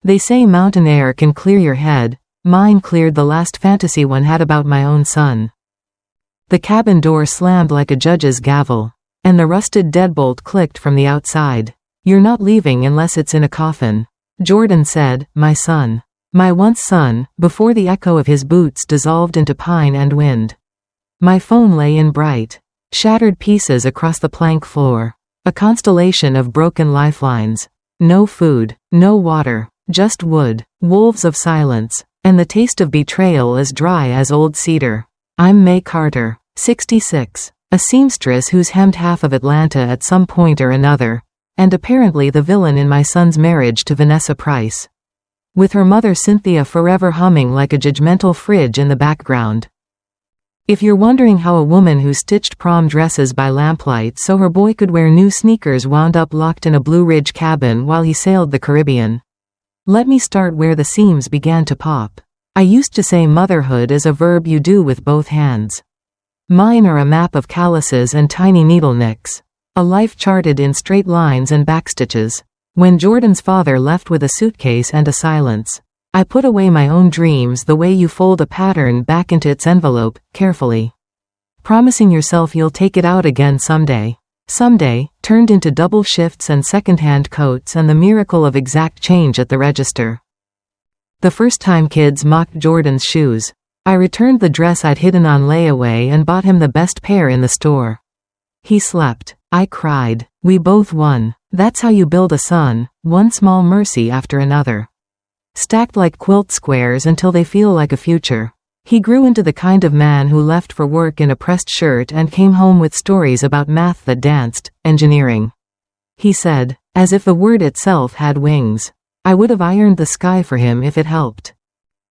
They say mountain air can clear your head. Mine cleared the last fantasy one had about my own son. The cabin door slammed like a judge's gavel, and the rusted deadbolt clicked from the outside. "You're not leaving unless it's in a coffin," Jordan said, "my son. My once son," before the echo of his boots dissolved into pine and wind. My phone lay in bright, shattered pieces across the plank floor. A constellation of broken lifelines. No food, no water, just wood, wolves of silence, and the taste of betrayal as dry as old cedar. I'm May Carter, 66, a seamstress who's hemmed half of Atlanta at some point or another, and apparently the villain in my son's marriage to Vanessa Price, with her mother Cynthia forever humming like a judgmental fridge in the background. If you're wondering how a woman who stitched prom dresses by lamplight so her boy could wear new sneakers wound up locked in a Blue Ridge cabin while he sailed the Caribbean, let me start where the seams began to pop. I used to say motherhood is a verb you do with both hands. Mine are a map of calluses and tiny needle nicks. A life charted in straight lines and backstitches. When Jordan's father left with a suitcase and a silence, I put away my own dreams the way you fold a pattern back into its envelope, carefully, promising yourself you'll take it out again someday. Someday, turned into double shifts and second-hand coats and the miracle of exact change at the register. The first time kids mocked Jordan's shoes, I returned the dress I'd hidden on layaway and bought him the best pair in the store. He slept. I cried. We both won. That's how you build a son, one small mercy after another, stacked like quilt squares until they feel like a future. He grew into the kind of man who left for work in a pressed shirt and came home with stories about math that danced, engineering. He said, as if the word itself had wings. I would have ironed the sky for him if it helped.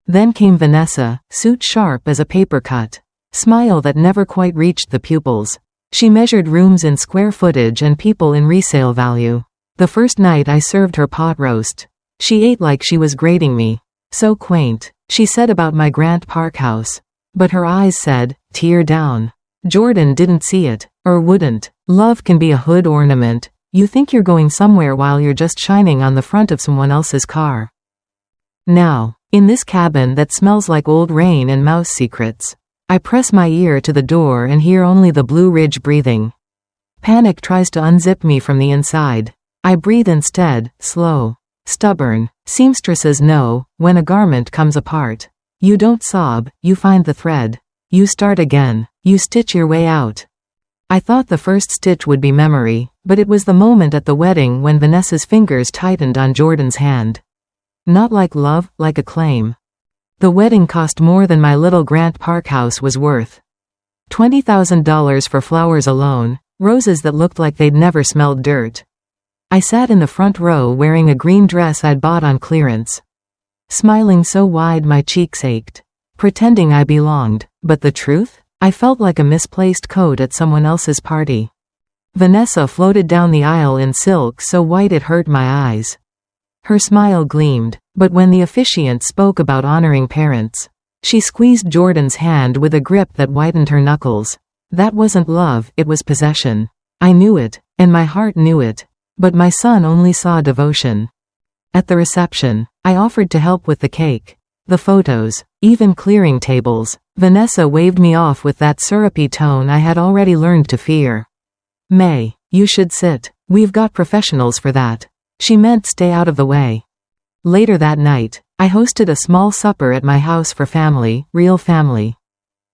Then came Vanessa, suit sharp as a paper cut, smile that never quite reached the pupils. She measured rooms in square footage and people in resale value. The first night I served her pot roast, she ate like she was grading me. So quaint, she said about my Grant Park house. But her eyes said, tear down. Jordan didn't see it, or wouldn't. Love can be a hood ornament. You think you're going somewhere while you're just shining on the front of someone else's car. Now, in this cabin that smells like old rain and mouse secrets, I press my ear to the door and hear only the Blue Ridge breathing. Panic tries to unzip me from the inside. I breathe instead, slow, stubborn. Seamstresses know, when a garment comes apart, you don't sob, you find the thread. You start again. You stitch your way out. I thought the first stitch would be memory, but it was the moment at the wedding when Vanessa's fingers tightened on Jordan's hand. Not like love, like a claim. The wedding cost more than my little Grant Park house was worth. $20,000 for flowers alone, roses that looked like they'd never smelled dirt. I sat in the front row wearing a green dress I'd bought on clearance, smiling so wide my cheeks ached, pretending I belonged. But the truth? I felt like a misplaced coat at someone else's party. Vanessa floated down the aisle in silk so white it hurt my eyes. Her smile gleamed, but when the officiant spoke about honoring parents, she squeezed Jordan's hand with a grip that whitened her knuckles. That wasn't love, it was possession. I knew it, and my heart knew it, but my son only saw devotion. At the reception, I offered to help with the cake, the photos, even clearing tables. Vanessa waved me off with that syrupy tone I had already learned to fear. May, you should sit. We've got professionals for that. She meant stay out of the way. Later that night, I hosted a small supper at my house for family, real family.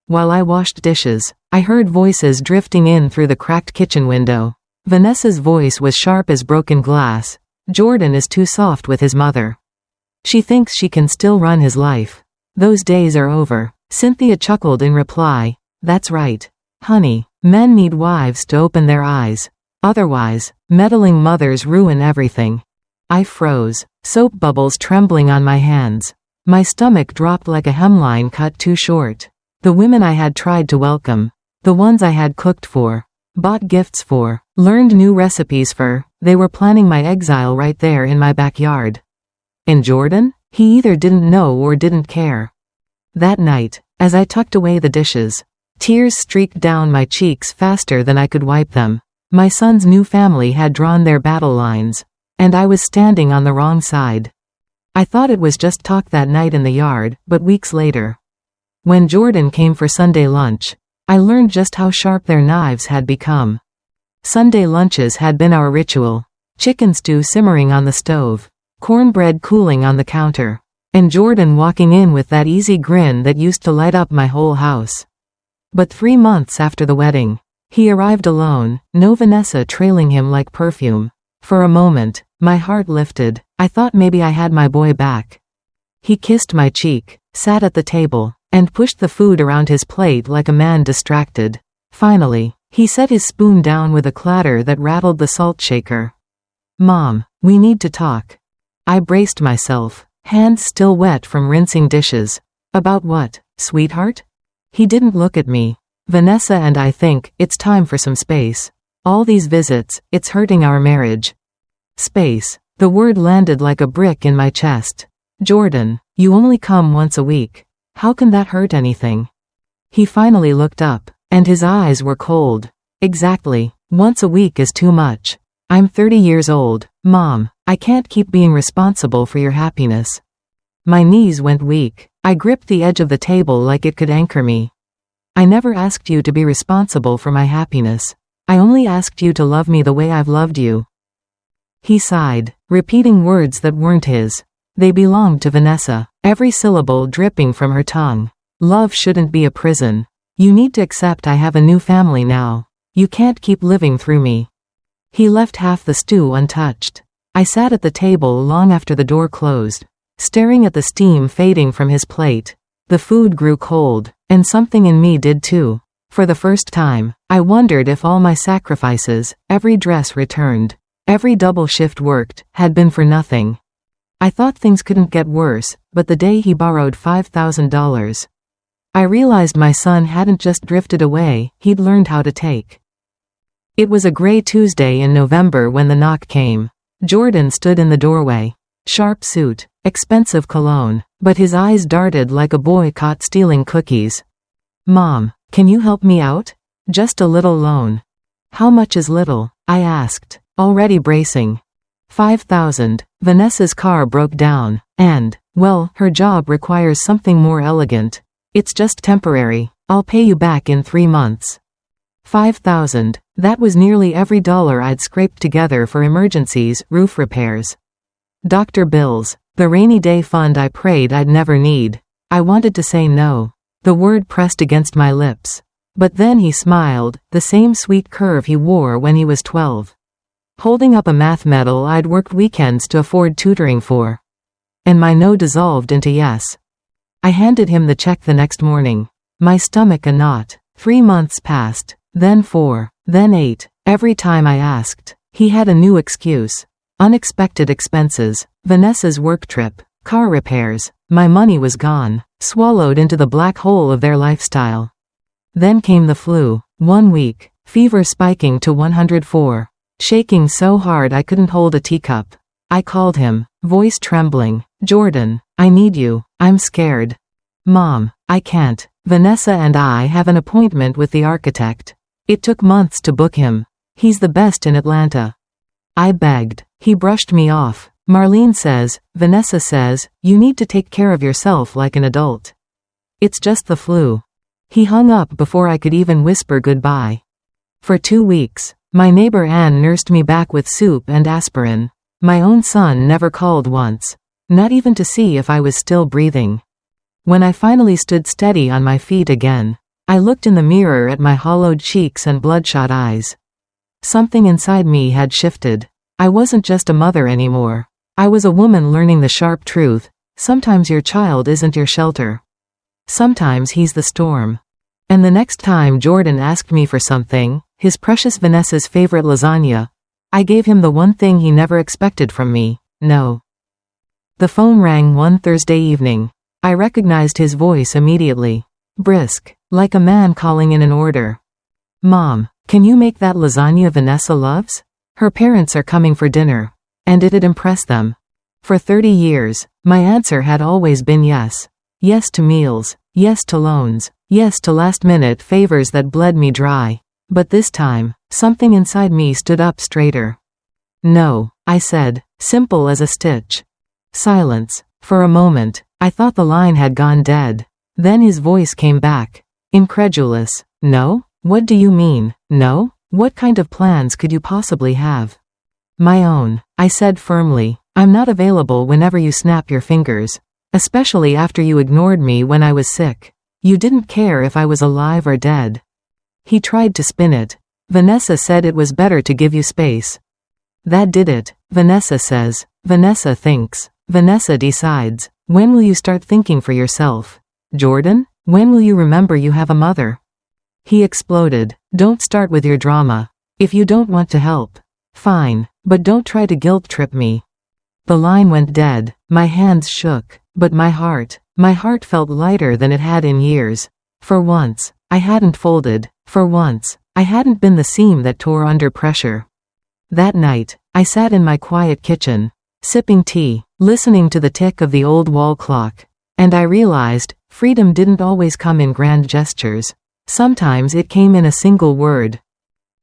While I washed dishes, I heard voices drifting in through the cracked kitchen window. Vanessa's voice was sharp as broken glass. Jordan is too soft with his mother. She thinks she can still run his life. Those days are over. Cynthia chuckled in reply. That's right, honey. Men need wives to open their eyes. Otherwise, meddling mothers ruin everything. I froze, soap bubbles trembling on my hands. My stomach dropped like a hemline cut too short. The women I had tried to welcome, the ones I had cooked for, bought gifts for, learned new recipes for, they were planning my exile right there in my backyard. And Jordan? He either didn't know or didn't care. That night, as I tucked away the dishes, tears streaked down my cheeks faster than I could wipe them. My son's new family had drawn their battle lines, and I was standing on the wrong side. I thought it was just talk that night in the yard, but weeks later, when Jordan came for Sunday lunch, I learned just how sharp their knives had become. Sunday lunches had been our ritual. Chicken stew simmering on the stove, cornbread cooling on the counter, and Jordan walking in with that easy grin that used to light up my whole house. But 3 months after the wedding, he arrived alone, no Vanessa trailing him like perfume. For a moment, my heart lifted. I thought maybe I had my boy back. He kissed my cheek, sat at the table, and pushed the food around his plate like a man distracted. Finally, he set his spoon down with a clatter that rattled the salt shaker. "Mom, we need to talk." I braced myself, hands still wet from rinsing dishes. "About what, sweetheart?" He didn't look at me. "Vanessa and I think it's time for some space. All these visits, it's hurting our marriage." Space. The word landed like a brick in my chest. "Jordan, you only come once a week. How can that hurt anything?" He finally looked up, and his eyes were cold. "Exactly. Once a week is too much. I'm 30 years old, Mom. I can't keep being responsible for your happiness." My knees went weak. I gripped the edge of the table like it could anchor me. "I never asked you to be responsible for my happiness. I only asked you to love me the way I've loved you." He sighed, repeating words that weren't his. They belonged to Vanessa, every syllable dripping from her tongue. "Love shouldn't be a prison. You need to accept I have a new family now. You can't keep living through me." He left half the stew untouched. I sat at the table long after the door closed, staring at the steam fading from his plate. The food grew cold, and something in me did too. For the first time, I wondered if all my sacrifices, every dress returned, every double shift worked, had been for nothing. I thought things couldn't get worse, but the day he borrowed $5,000, I realized my son hadn't just drifted away, he'd learned how to take. It was a gray Tuesday in November when the knock came. Jordan stood in the doorway. Sharp suit, expensive cologne, but his eyes darted like a boy caught stealing cookies. "Mom, can you help me out? Just a little loan." "How much is little?" I asked, already bracing. $5,000. Vanessa's car broke down, and, well, her job requires something more elegant. "It's just temporary. I'll pay you back in 3 months." 5,000. That was nearly every dollar I'd scraped together for emergencies, roof repairs, doctor bills, the rainy day fund I prayed I'd never need. I wanted to say no. The word pressed against my lips. But then he smiled, the same sweet curve he wore when he was 12. Holding up a math medal I'd worked weekends to afford tutoring for. And my no dissolved into yes. I handed him the check the next morning. My stomach a knot. 3 months passed. Then 4, then 8. Every time I asked, he had a new excuse. Unexpected expenses, Vanessa's work trip, car repairs. My money was gone, swallowed into the black hole of their lifestyle. Then came the flu. 1 week, fever spiking to 104. Shaking so hard I couldn't hold a teacup. I called him, voice trembling. "Jordan, I need you. I'm scared." "Mom, I can't. Vanessa and I have an appointment with the architect. It took months to book him. He's the best in Atlanta." I begged. He brushed me off. "Marlene says, Vanessa says, you need to take care of yourself like an adult. It's just the flu." He hung up before I could even whisper goodbye. For 2 weeks, my neighbor Ann nursed me back with soup and aspirin. My own son never called once, not even to see if I was still breathing. When I finally stood steady on my feet again, I looked in the mirror at my hollowed cheeks and bloodshot eyes. Something inside me had shifted. I wasn't just a mother anymore. I was a woman learning the sharp truth. Sometimes your child isn't your shelter. Sometimes he's the storm. And the next time Jordan asked me for something, his precious Vanessa's favorite lasagna, I gave him the one thing he never expected from me: no. The phone rang one Thursday evening. I recognized his voice immediately. Brisk, like a man calling in an order. "Mom, can you make that lasagna Vanessa loves? Her parents are coming for dinner." And it'd impress them. For 30 years, my answer had always been yes. Yes to meals, yes to loans, yes to last-minute favors that bled me dry. But this time, something inside me stood up straighter. "No," I said, simple as a stitch. Silence. For a moment, I thought the line had gone dead. Then his voice came back. Incredulous. No? What do you mean, no? What kind of plans could you possibly have? My own, I said firmly. I'm not available whenever you snap your fingers. Especially after you ignored me when I was sick. You didn't care if I was alive or dead. He tried to spin it. Vanessa said it was better to give you space. That did it. Vanessa says. Vanessa thinks. Vanessa decides. When will you start thinking for yourself? Jordan? When will you remember you have a mother? He exploded. Don't start with your drama. If you don't want to help. Fine, but don't try to guilt trip me. The line went dead. My hands shook. But my heart felt lighter than it had in years. For once, I hadn't folded. For once, I hadn't been the seam that tore under pressure. That night, I sat in my quiet kitchen, sipping tea, listening to the tick of the old wall clock. And I realized, freedom didn't always come in grand gestures. Sometimes it came in a single word.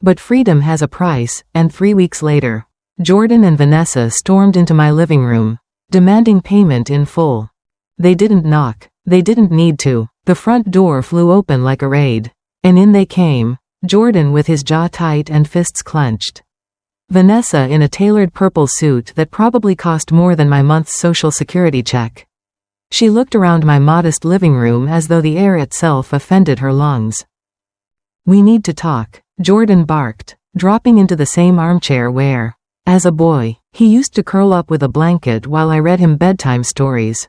But freedom has a price, and 3 weeks later, Jordan and Vanessa stormed into my living room, demanding payment in full. They didn't knock. They didn't need to. The front door flew open like a raid. And in they came, Jordan with his jaw tight and fists clenched. Vanessa in a tailored purple suit that probably cost more than my month's social security check. She looked around my modest living room as though the air itself offended her lungs. We need to talk, Jordan barked, dropping into the same armchair where, as a boy, he used to curl up with a blanket while I read him bedtime stories.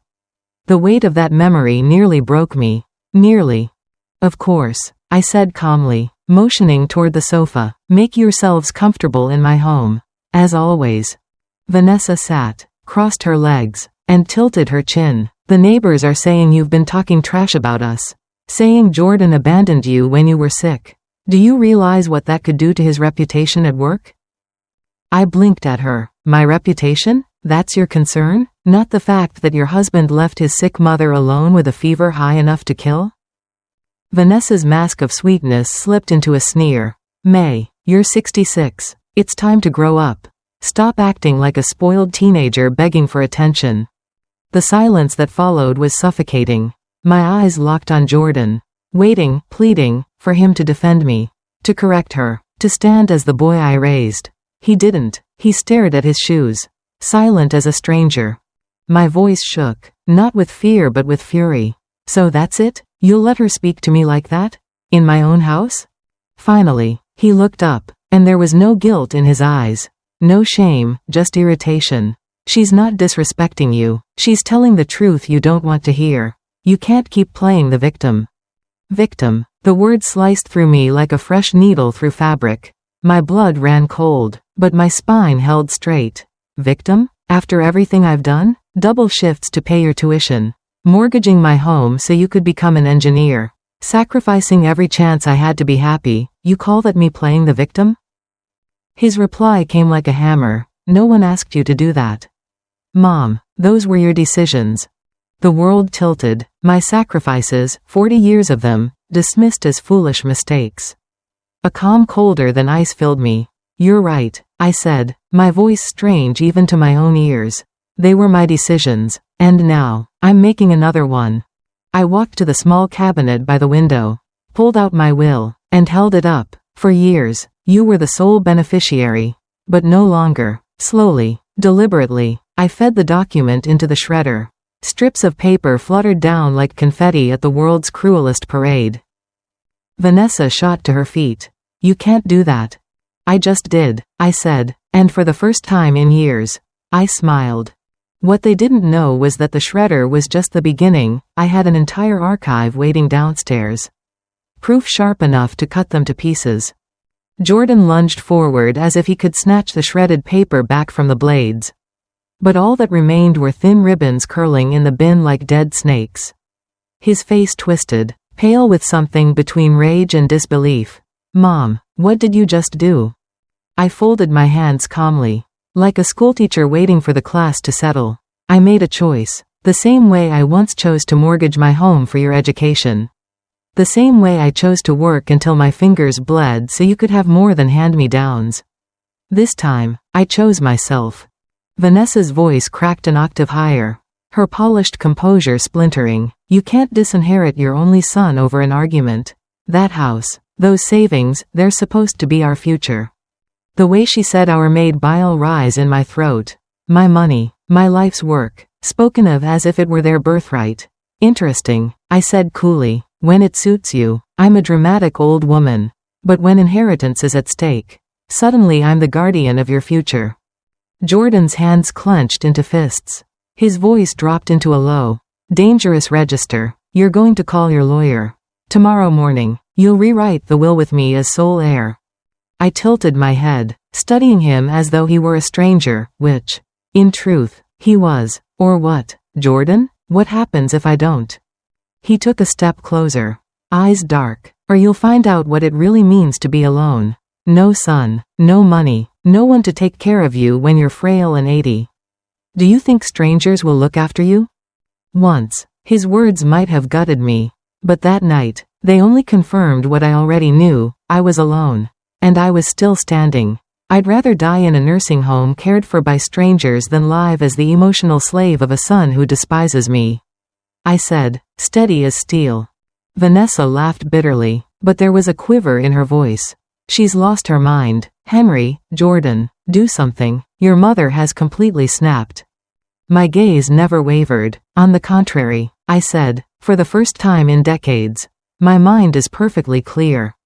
The weight of that memory nearly broke me. Nearly. Of course, I said calmly, motioning toward the sofa. Make yourselves comfortable in my home. As always. Vanessa sat, crossed her legs, and tilted her chin. The neighbors are saying you've been talking trash about us. Saying Jordan abandoned you when you were sick. Do you realize what that could do to his reputation at work? I blinked at her. My reputation? That's your concern? Not the fact that your husband left his sick mother alone with a fever high enough to kill? Vanessa's mask of sweetness slipped into a sneer. May, you're 66. It's time to grow up. Stop acting like a spoiled teenager begging for attention. The silence that followed was suffocating. My eyes locked on Jordan, waiting, pleading, for him to defend me, to correct her, to stand as the boy I raised. He didn't. He stared at his shoes, silent as a stranger. My voice shook, not with fear but with fury. So that's it? You'll let her speak to me like that? In my own house? Finally, he looked up, and there was no guilt in his eyes. No shame, just irritation. She's not disrespecting you. She's telling the truth you don't want to hear. You can't keep playing the victim. Victim. The word sliced through me like a fresh needle through fabric. My blood ran cold, but my spine held straight. Victim? After everything I've done? Double shifts to pay your tuition. Mortgaging my home so you could become an engineer. Sacrificing every chance I had to be happy. You call that me playing the victim? His reply came like a hammer. No one asked you to do that. Mom, those were your decisions. The world tilted. My sacrifices, 40 years of them, dismissed as foolish mistakes. A calm colder than ice filled me. You're right, I said, my voice strange even to my own ears. They were my decisions, and now, I'm making another one. I walked to the small cabinet by the window, pulled out my will, and held it up. For years, you were the sole beneficiary. But no longer. Slowly, deliberately, I fed the document into the shredder. Strips of paper fluttered down like confetti at the world's cruelest parade. Vanessa shot to her feet. You can't do that. I just did, I said, and for the first time in years, I smiled. What they didn't know was that the shredder was just the beginning. I had an entire archive waiting downstairs. Proof sharp enough to cut them to pieces. Jordan lunged forward as if he could snatch the shredded paper back from the blades. But all that remained were thin ribbons curling in the bin like dead snakes. His face twisted, pale with something between rage and disbelief. Mom, what did you just do? I folded my hands calmly. Like a schoolteacher waiting for the class to settle. I made a choice. The same way I once chose to mortgage my home for your education. The same way I chose to work until my fingers bled so you could have more than hand-me-downs. This time, I chose myself. Vanessa's voice cracked an octave higher. her polished composure splintering. "You can't disinherit your only son over an argument. That house, those savings, they're supposed to be our future." The way she said our made bile rise in my throat. My money, my life's work, spoken of as if it were their birthright. "Interesting," I said coolly. "When it suits you, I'm a dramatic old woman. But when inheritance is at stake, suddenly I'm the guardian of your future." Jordan's hands clenched into fists. His voice dropped into a low, dangerous register. "You're going to call your lawyer. Tomorrow morning, you'll rewrite the will with me as sole heir." I tilted my head, studying him as though he were a stranger, which, in truth, he was. "Or what, Jordan? What happens if I don't?" He took a step closer, eyes dark. "Or you'll find out what it really means to be alone. No son, no money, no one to take care of you when you're frail and 80. Do you think strangers will look after you?" Once, his words might have gutted me. But that night, they only confirmed what I already knew. I was alone. And I was still standing. I'd rather die in a nursing home cared for by strangers than live as the emotional slave of a son who despises me. I said, steady as steel. Vanessa laughed bitterly, but there was a quiver in her voice. "She's lost her mind. Henry, Jordan, do something. Your mother has completely snapped." My gaze never wavered. "On the contrary," I said, "for the first time in decades. My mind is perfectly clear."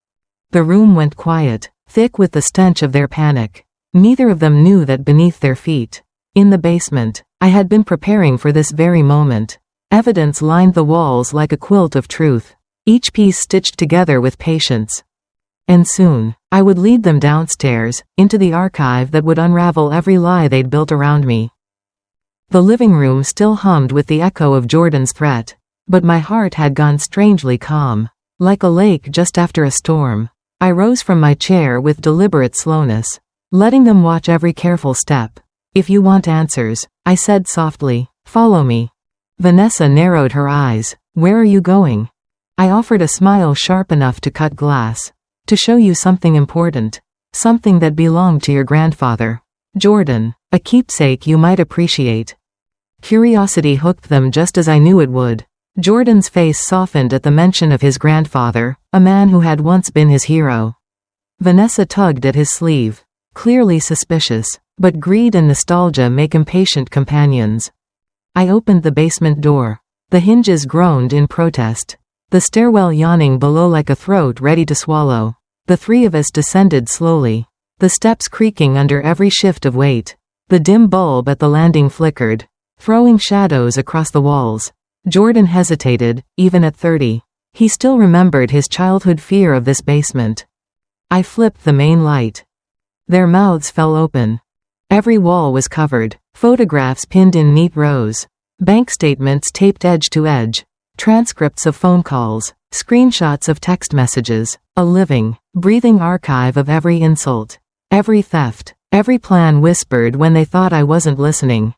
The room went quiet, thick with the stench of their panic. Neither of them knew that beneath their feet, in the basement, I had been preparing for this very moment. Evidence lined the walls like a quilt of truth, each piece stitched together with patience. And soon, I would lead them downstairs, into the archive that would unravel every lie they'd built around me. The living room still hummed with the echo of Jordan's threat, but my heart had gone strangely calm, like a lake just after a storm. I rose from my chair with deliberate slowness, letting them watch every careful step. "If you want answers," I said softly, "follow me." Vanessa narrowed her eyes. "Where are you going?" I offered a smile sharp enough to cut glass. "To show you something important. Something that belonged to your grandfather. Jordan, a keepsake you might appreciate." Curiosity hooked them just as I knew it would. Jordan's face softened at the mention of his grandfather, a man who had once been his hero. Vanessa tugged at his sleeve, clearly suspicious, but greed and nostalgia make impatient companions. I opened the basement door. The hinges groaned in protest, the stairwell yawning below like a throat ready to swallow. The three of us descended slowly, the steps creaking under every shift of weight. The dim bulb at the landing flickered, throwing shadows across the walls. Jordan hesitated, even at 30. He still remembered his childhood fear of this basement. I flipped the main light. Their mouths fell open. Every wall was covered, photographs pinned in neat rows, bank statements taped edge to edge, transcripts of phone calls, screenshots of text messages, a living, breathing archive of every insult, every theft, every plan whispered when they thought I wasn't listening.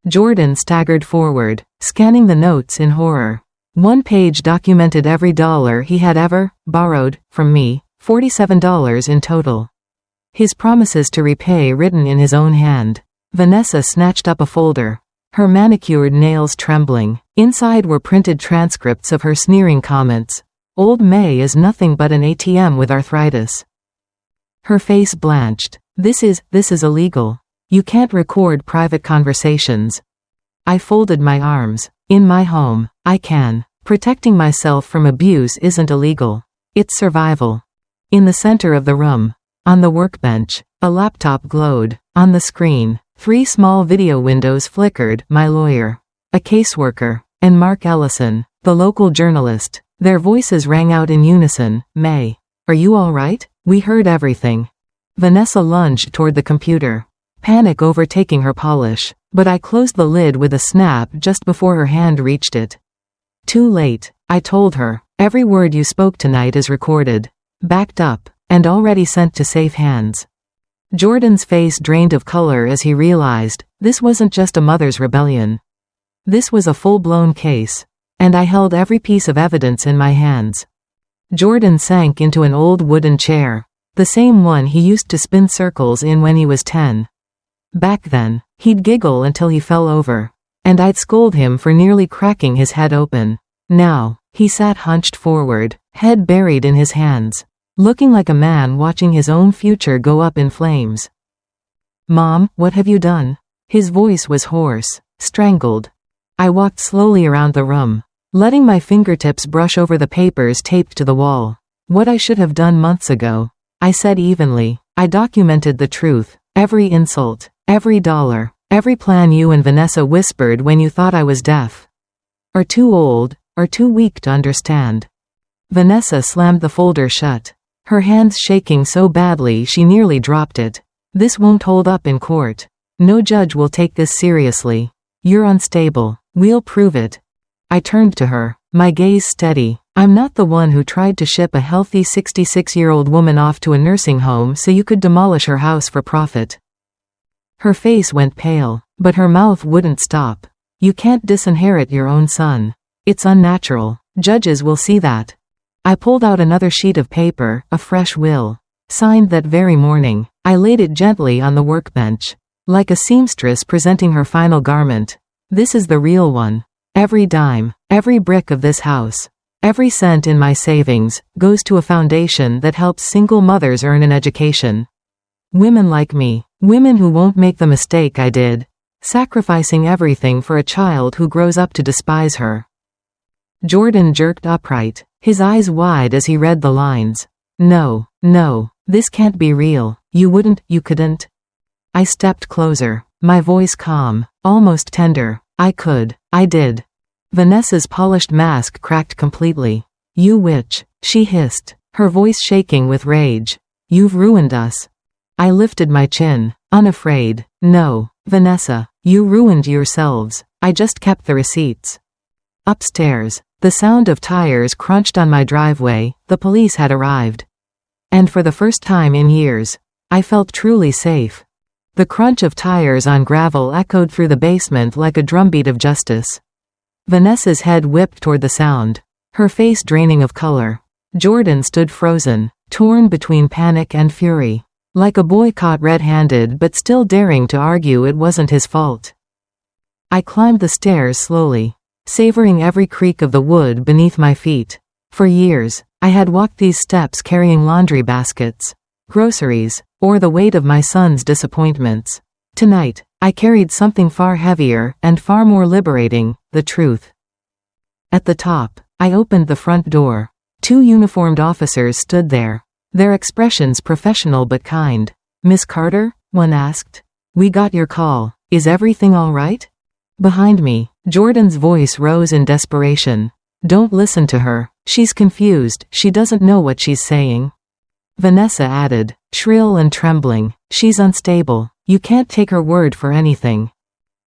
Jordan staggered forward, scanning the notes in horror. One page documented every dollar he had ever borrowed from me, $47 in total. His promises to repay written in his own hand. Vanessa snatched up a folder, her manicured nails trembling. Inside were printed transcripts of her sneering comments. "Old May is nothing but an ATM with arthritis." Her face blanched. This is illegal. You can't record private conversations." I folded my arms. "In my home, I can. Protecting myself from abuse isn't illegal. It's survival." In the center of the room, on the workbench, a laptop glowed. On the screen, 3 small video windows flickered. My lawyer, a caseworker, and Mark Ellison, the local journalist. Their voices rang out in unison. "May, are you all right?" We heard everything. Vanessa lunged toward the computer, panic overtaking her polish, but I closed the lid with a snap just before her hand reached it. "Too late," I told her. "Every word you spoke tonight is recorded, backed up, and already sent to safe hands." Jordan's face drained of color as he realized, this wasn't just a mother's rebellion. This was a full-blown case, and I held every piece of evidence in my hands. Jordan sank into an old wooden chair, the same one he used to spin circles in when he was 10. Back then, he'd giggle until he fell over, and I'd scold him for nearly cracking his head open. Now, he sat hunched forward, head buried in his hands, looking like a man watching his own future go up in flames. "Mom, what have you done?" His voice was hoarse, strangled. I walked slowly around the room, letting my fingertips brush over the papers taped to the wall. "What I should have done months ago," I said evenly. "I documented the truth, every insult, every dollar, every plan you and Vanessa whispered when you thought I was deaf. Or too old, or too weak to understand." Vanessa slammed the folder shut, her hands shaking so badly she nearly dropped it. "This won't hold up in court. No judge will take this seriously. You're unstable. We'll prove it." I turned to her, my gaze steady. "I'm not the one who tried to ship a healthy 66-year-old woman off to a nursing home so you could demolish her house for profit." Her face went pale, but her mouth wouldn't stop. "You can't disinherit your own son. It's unnatural. Judges will see that." I pulled out another sheet of paper, a fresh will. Signed that very morning. I laid it gently on the workbench, like a seamstress presenting her final garment. "This is the real one. Every dime, every brick of this house, every cent in my savings, goes to a foundation that helps single mothers earn an education. Women like me, women who won't make the mistake I did, sacrificing everything for a child who grows up to despise her." Jordan jerked upright, his eyes wide as he read the lines. No, this can't be real. You couldn't." I stepped closer, my voice calm, almost tender. I did." Vanessa's polished mask cracked completely. "You witch," she hissed, her voice shaking with rage. "You've ruined us." I lifted my chin, unafraid. "No, Vanessa, you ruined yourselves. I just kept the receipts." Upstairs, the sound of tires crunched on my driveway. The police had arrived. And for the first time in years, I felt truly safe. The crunch of tires on gravel echoed through the basement like a drumbeat of justice. Vanessa's head whipped toward the sound, her face draining of color. Jordan stood frozen, torn between panic and fury, like a boy caught red-handed but still daring to argue it wasn't his fault. I climbed the stairs slowly, savoring every creak of the wood beneath my feet. For years, I had walked these steps carrying laundry baskets, groceries, or the weight of my son's disappointments. Tonight, I carried something far heavier and far more liberating, the truth. At the top, I opened the front door. 2 uniformed officers stood there, their expressions professional but kind. "Miss Carter?" one asked. "We got your call. Is everything all right?" Behind me, Jordan's voice rose in desperation. "Don't listen to her. She's confused, she doesn't know what she's saying." Vanessa added, shrill and trembling, "She's unstable. You can't take her word for anything."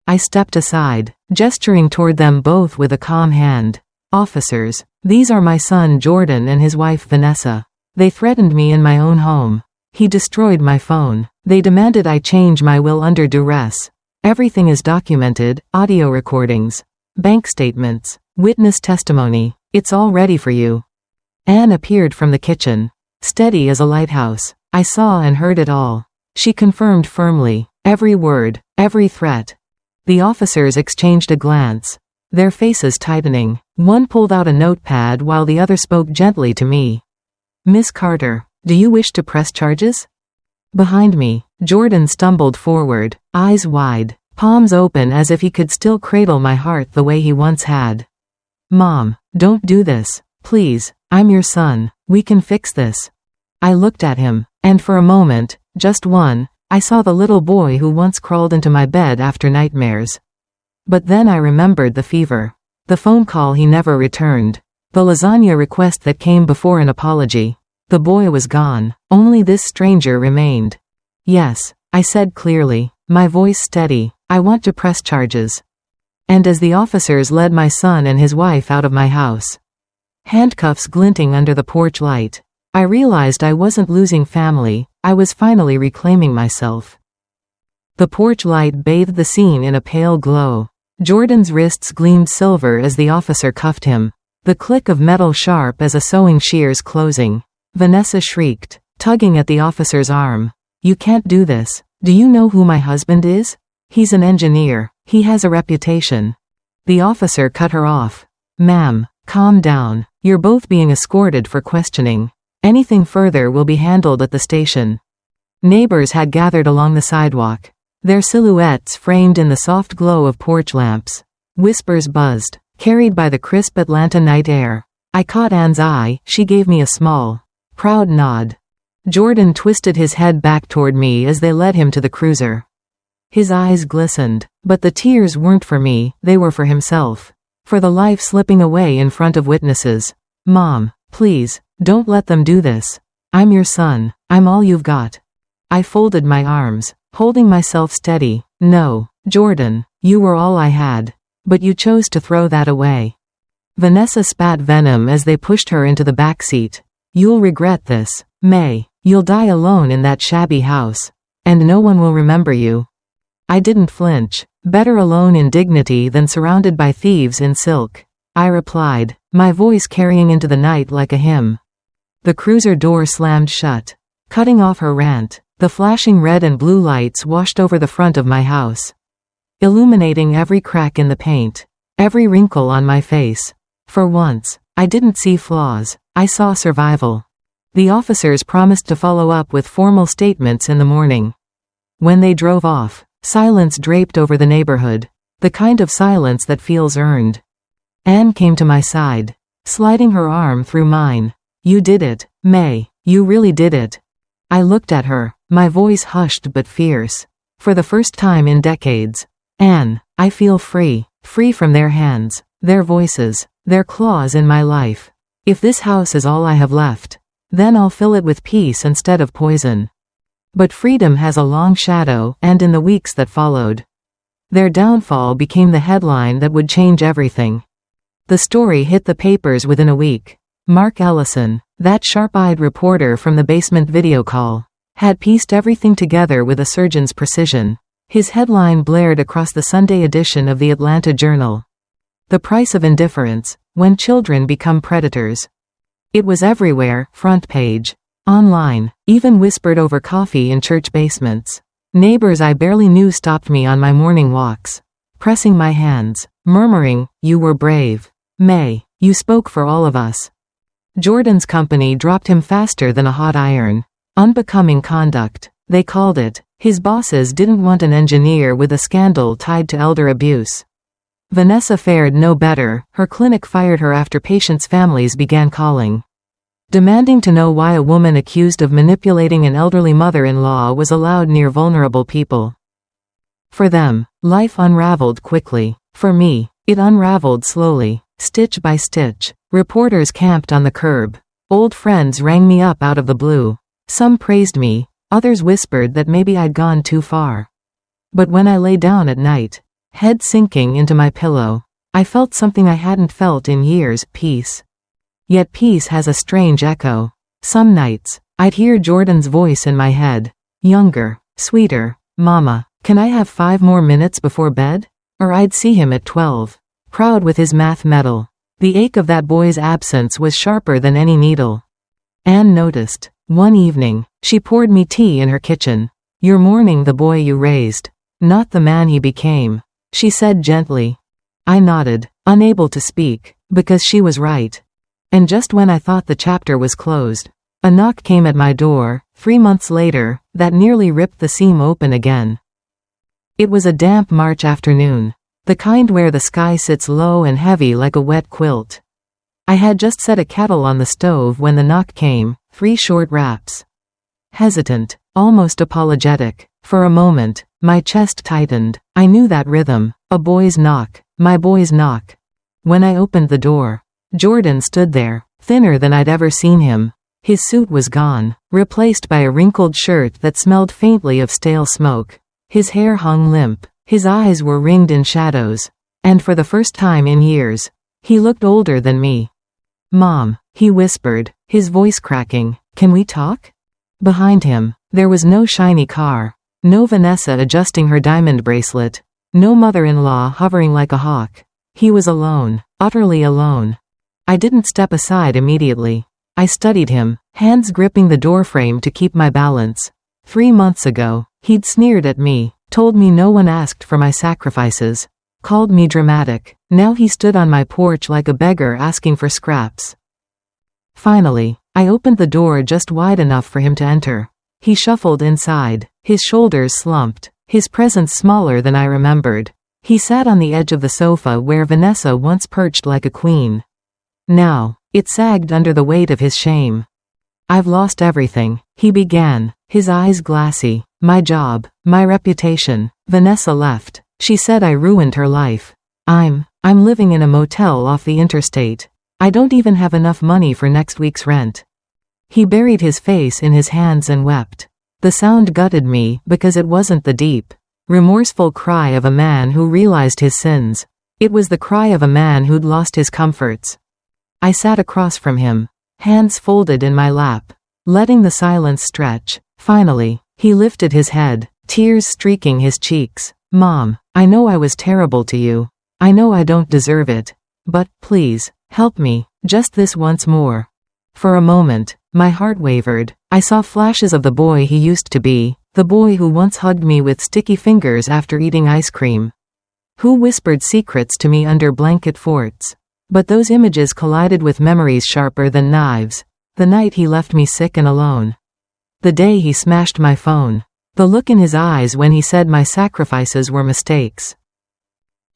I stepped aside, gesturing toward them both with a calm hand. "Officers, these are my son Jordan and his wife Vanessa. They threatened me in my own home. He destroyed my phone. They demanded I change my will under duress. Everything is documented, audio recordings, bank statements, witness testimony. It's all ready for you." Anne appeared from the kitchen, steady as a lighthouse. I saw and heard it all. She confirmed firmly, every word, every threat. The officers exchanged a glance, their faces tightening. One pulled out a notepad while the other spoke gently to me. "Miss Carter, do you wish to press charges?" Behind me, Jordan stumbled forward, eyes wide, palms open as if he could still cradle my heart the way he once had. "Mom, don't do this, please. I'm your son. We can fix this." I looked at him, and for a moment, just one, I saw the little boy who once crawled into my bed after nightmares. But then I remembered the fever, the phone call he never returned, the lasagna request that came before an apology. The boy was gone, only this stranger remained. "Yes," I said clearly, my voice steady, "I want to press charges." And as the officers led my son and his wife out of my house, handcuffs glinting under the porch light, I realized I wasn't losing family, I was finally reclaiming myself. The porch light bathed the scene in a pale glow. Jordan's wrists gleamed silver as the officer cuffed him, the click of metal sharp as a sewing shears closing. Vanessa shrieked, tugging at the officer's arm. "You can't do this. Do you know who my husband is?" He's an engineer. He has a reputation. The officer cut her off. Ma'am, calm down. You're both being escorted for questioning. Anything further will be handled at the station. Neighbors had gathered along the sidewalk, their silhouettes framed in the soft glow of porch lamps. Whispers buzzed, carried by the crisp Atlanta night air. I caught Anne's eye. She gave me a small, proud nod. Jordan twisted his head back toward me as they led him to the cruiser. His eyes glistened, but the tears weren't for me, they were for himself. For the life slipping away in front of witnesses. Mom, please, don't let them do this. I'm your son. I'm all you've got. I folded my arms, holding myself steady. No, Jordan, you were all I had. But you chose to throw that away. Vanessa spat venom as they pushed her into the back seat. You'll regret this, May. You'll die alone in that shabby house. And no one will remember you. I didn't flinch. Better alone in dignity than surrounded by thieves in silk. I replied, my voice carrying into the night like a hymn. The cruiser door slammed shut, cutting off her rant. The flashing red and blue lights washed over the front of my house, illuminating every crack in the paint, every wrinkle on my face. For once, I didn't see flaws, I saw survival. The officers promised to follow up with formal statements in the morning. When they drove off, silence draped over the neighborhood, the kind of silence that feels earned. Anne came to my side, sliding her arm through mine. You did it, May, you really did it. I looked at her, my voice hushed but fierce. For the first time in decades. Anne, I feel free, free from their hands, their voices, their claws in my life. If this house is all I have left, then I'll fill it with peace instead of poison. But freedom has a long shadow, and in the weeks that followed, their downfall became the headline that would change everything. The story hit the papers within a week. Mark Ellison, that sharp-eyed reporter from the basement video call, had pieced everything together with a surgeon's precision. His headline blared across the Sunday edition of the Atlanta Journal. The price of indifference, when children become predators. It was everywhere, front page, online, even whispered over coffee in church basements. Neighbors I barely knew stopped me on my morning walks, pressing my hands, murmuring, you were brave. May, you spoke for all of us. Jordan's company dropped him faster than a hot iron. Unbecoming conduct, they called it. His bosses didn't want an engineer with a scandal tied to elder abuse. Vanessa fared no better. Her clinic fired her after patients' families began calling, demanding to know why a woman accused of manipulating an elderly mother-in-law was allowed near vulnerable people. For them, life unraveled quickly. For me, it unraveled slowly, stitch by stitch. Reporters camped on the curb. Old friends rang me up out of the blue. Some praised me, others whispered that maybe I'd gone too far. But when I lay down at night, head sinking into my pillow, I felt something I hadn't felt in years, peace. Yet peace has a strange echo. Some nights, I'd hear Jordan's voice in my head. Younger, sweeter, Mama, can I have 5 more minutes before bed? Or I'd see him at 12, proud with his math medal. The ache of that boy's absence was sharper than any needle. Anne noticed. One evening, she poured me tea in her kitchen. You're mourning the boy you raised, not the man he became, she said gently. I nodded, unable to speak, because she was right. And just when I thought the chapter was closed, a knock came at my door, 3 months later, that nearly ripped the seam open again. It was a damp March afternoon, the kind where the sky sits low and heavy like a wet quilt. I had just set a kettle on the stove when the knock came, 3 short raps. Hesitant, almost apologetic. For a moment, my chest tightened. I knew that rhythm. A boy's knock. My boy's knock. When I opened the door, Jordan stood there, thinner than I'd ever seen him. His suit was gone, replaced by a wrinkled shirt that smelled faintly of stale smoke. His hair hung limp. His eyes were ringed in shadows. And for the first time in years, he looked older than me. Mom, he whispered, his voice cracking, can we talk? Behind him, there was no shiny car, no Vanessa adjusting her diamond bracelet, no mother-in-law hovering like a hawk. He was alone, utterly alone. I didn't step aside immediately. I studied him, hands gripping the doorframe to keep my balance. 3 months ago, he'd sneered at me, told me no one asked for my sacrifices, called me dramatic. Now he stood on my porch like a beggar asking for scraps. Finally, I opened the door just wide enough for him to enter. He shuffled inside, his shoulders slumped, his presence smaller than I remembered. He sat on the edge of the sofa where Vanessa once perched like a queen. Now, it sagged under the weight of his shame. "I've lost everything," he began, his eyes glassy. "My job, my reputation." Vanessa left. She said I ruined her life. I'm living in a motel off the interstate. I don't even have enough money for next week's rent." He buried his face in his hands and wept. The sound gutted me because it wasn't the deep, remorseful cry of a man who realized his sins. It was the cry of a man who'd lost his comforts. I sat across from him, hands folded in my lap, letting the silence stretch. Finally, he lifted his head, tears streaking his cheeks. "Mom, I know I was terrible to you. I know I don't deserve it. But, please, help me, just this once more." For a moment, my heart wavered. I saw flashes of the boy he used to be, the boy who once hugged me with sticky fingers after eating ice cream, who whispered secrets to me under blanket forts. But those images collided with memories sharper than knives. The night he left me sick and alone. The day he smashed my phone. The look in his eyes when he said my sacrifices were mistakes.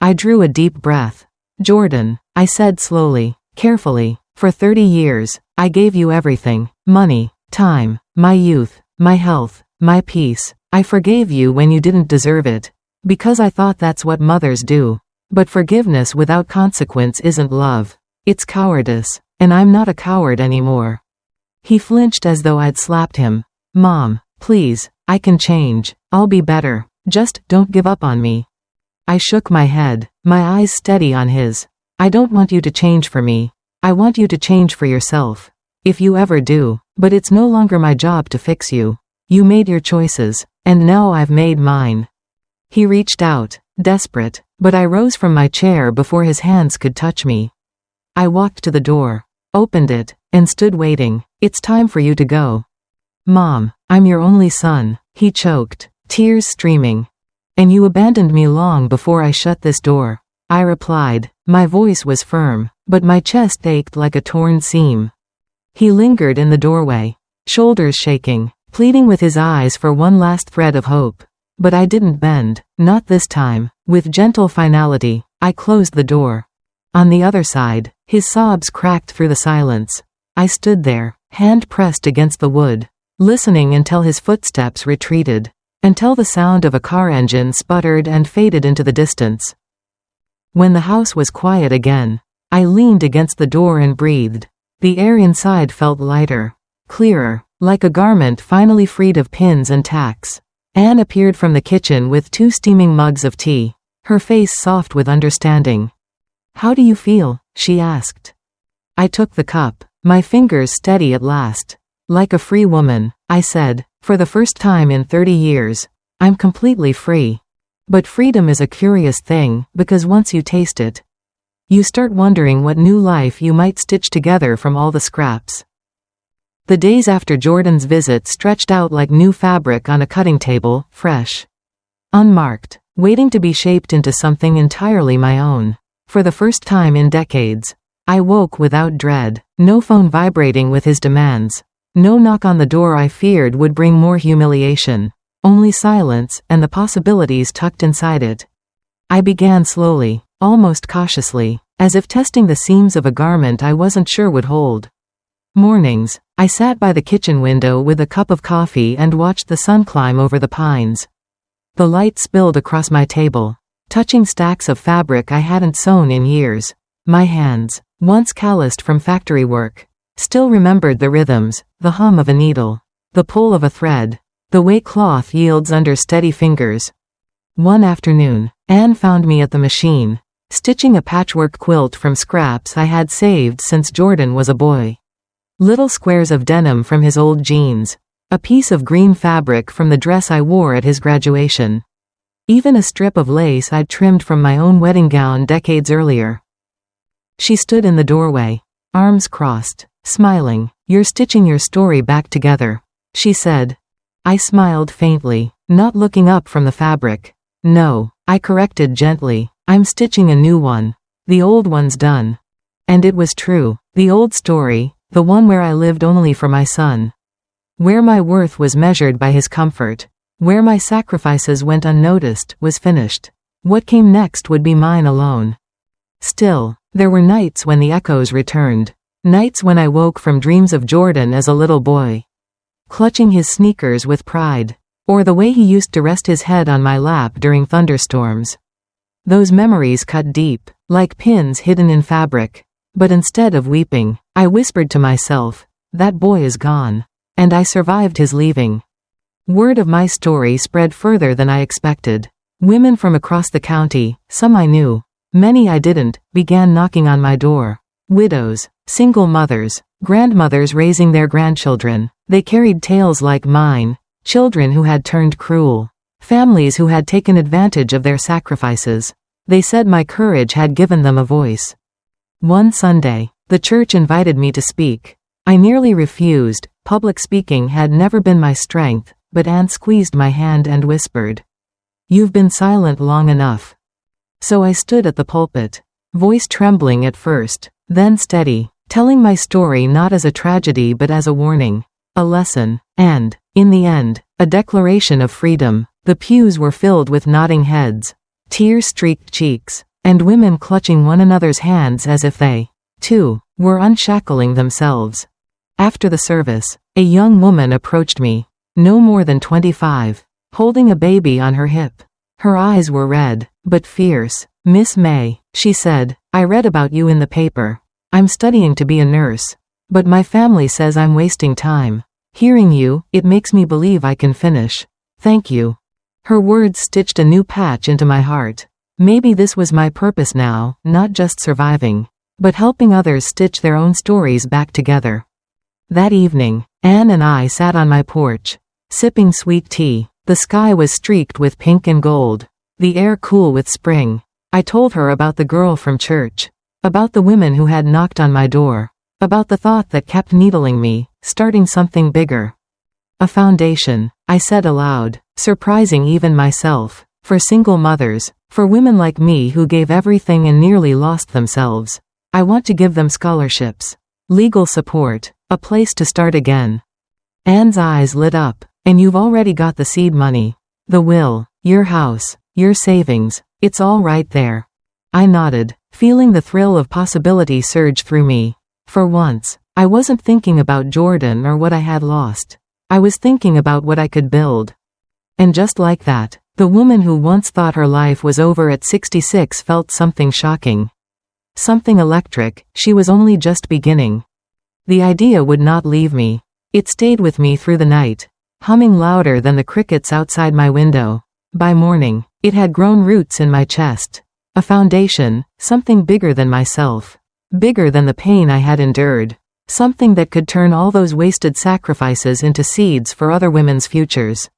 I drew a deep breath. "Jordan," I said slowly, carefully, "for 30 years, I gave you everything. Money, time, my youth, my health, my peace. I forgave you when you didn't deserve it. Because I thought that's what mothers do. But forgiveness without consequence isn't love. It's cowardice. And I'm not a coward anymore." He flinched as though I'd slapped him. "Mom, please, I can change. I'll be better. Just don't give up on me." I shook my head, my eyes steady on his. "I don't want you to change for me. I want you to change for yourself. If you ever do. But it's no longer my job to fix you. You made your choices, and now I've made mine." He reached out, desperate, but I rose from my chair before his hands could touch me. I walked to the door, opened it, and stood waiting. "It's time for you to go." "Mom, I'm your only son," he choked, tears streaming. "And you abandoned me long before I shut this door." I replied. My voice was firm, but my chest ached like a torn seam. He lingered in the doorway, shoulders shaking, pleading with his eyes for one last thread of hope. But I didn't bend, not this time. With gentle finality, I closed the door. On the other side, his sobs cracked through the silence. I stood there, hand pressed against the wood, listening until his footsteps retreated, until the sound of a car engine sputtered and faded into the distance. When the house was quiet again, I leaned against the door and breathed. The air inside felt lighter, clearer, like a garment finally freed of pins and tacks. Anne appeared from the kitchen with 2 steaming mugs of tea, her face soft with understanding. "How do you feel?" she asked. I took the cup, my fingers steady at last. "Like a free woman," I said. "For the first time in 30 years, I'm completely free." But freedom is a curious thing, because once you taste it, you start wondering what new life you might stitch together from all the scraps. The days after Jordan's visit stretched out like new fabric on a cutting table, fresh, unmarked, waiting to be shaped into something entirely my own. For the first time in decades, I woke without dread, no phone vibrating with his demands, no knock on the door I feared would bring more humiliation, only silence and the possibilities tucked inside it. I began slowly, almost cautiously, as if testing the seams of a garment I wasn't sure would hold. Mornings, I sat by the kitchen window with a cup of coffee and watched the sun climb over the pines. The light spilled across my table, touching stacks of fabric I hadn't sewn in years. My hands, once calloused from factory work, still remembered the rhythms, the hum of a needle, the pull of a thread, the way cloth yields under steady fingers. One afternoon, Anne found me at the machine, stitching a patchwork quilt from scraps I had saved since Jordan was a boy. Little squares of denim from his old jeans, a piece of green fabric from the dress I wore at his graduation, even a strip of lace I'd trimmed from my own wedding gown decades earlier. She stood in the doorway, arms crossed, smiling. "You're stitching your story back together," she said. I smiled faintly, not looking up from the fabric. No, I corrected gently. I'm stitching a new one. The old one's done. And it was true. The old story, the one where I lived only for my son. Where my worth was measured by his comfort. Where my sacrifices went unnoticed, was finished. What came next would be mine alone. Still, there were nights when the echoes returned. Nights when I woke from dreams of Jordan as a little boy, clutching his sneakers with pride, or the way he used to rest his head on my lap during thunderstorms. Those memories cut deep, like pins hidden in fabric. But instead of weeping, I whispered to myself, that boy is gone. And I survived his leaving. Word of my story spread further than I expected. Women from across the county, some I knew, many I didn't, began knocking on my door. Widows, single mothers, grandmothers raising their grandchildren. They carried tales like mine, children who had turned cruel, families who had taken advantage of their sacrifices. They said my courage had given them a voice. One Sunday, the church invited me to speak. I nearly refused. Public speaking had never been my strength, but Anne squeezed my hand and whispered, "You've been silent long enough." So I stood at the pulpit, voice trembling at first, then steady, telling my story not as a tragedy but as a warning, a lesson, and, in the end, a declaration of freedom. The pews were filled with nodding heads, tear-streaked cheeks, and women clutching one another's hands as if they, too, were unshackling themselves. After the service, a young woman approached me, no more than 25, holding a baby on her hip. Her eyes were red, but fierce. "Miss May," she said, "I read about you in the paper. I'm studying to be a nurse. But my family says I'm wasting time. Hearing you, it makes me believe I can finish. Thank you." Her words stitched a new patch into my heart. Maybe this was my purpose now, not just surviving, but helping others stitch their own stories back together. That evening, Anne and I sat on my porch, sipping sweet tea. The sky was streaked with pink and gold, the air cool with spring. I told her about the girl from church, about the women who had knocked on my door, about the thought that kept needling me, starting something bigger. A foundation, I said aloud, surprising even myself, for single mothers, for women like me who gave everything and nearly lost themselves. I want to give them scholarships, legal support, a place to start again. Anne's eyes lit up. "And you've already got the seed money. The will, your house, your savings, it's all right there." I nodded, feeling the thrill of possibility surge through me. For once, I wasn't thinking about Jordan or what I had lost. I was thinking about what I could build. And just like that, the woman who once thought her life was over at 66 felt something shocking. Something electric. She was only just beginning. The idea would not leave me. It stayed with me through the night, humming louder than the crickets outside my window. By morning, it had grown roots in my chest. A foundation, something bigger than myself. Bigger than the pain I had endured. Something that could turn all those wasted sacrifices into seeds for other women's futures.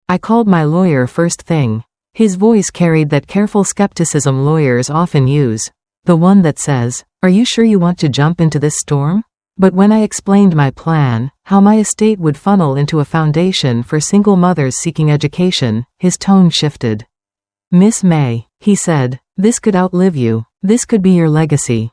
I called my lawyer first thing. His voice carried that careful skepticism lawyers often use. The one that says, "Are you sure you want to jump into this storm?" But when I explained my plan, how my estate would funnel into a foundation for single mothers seeking education, his tone shifted. "Miss May," he said, "this could outlive you. This could be your legacy."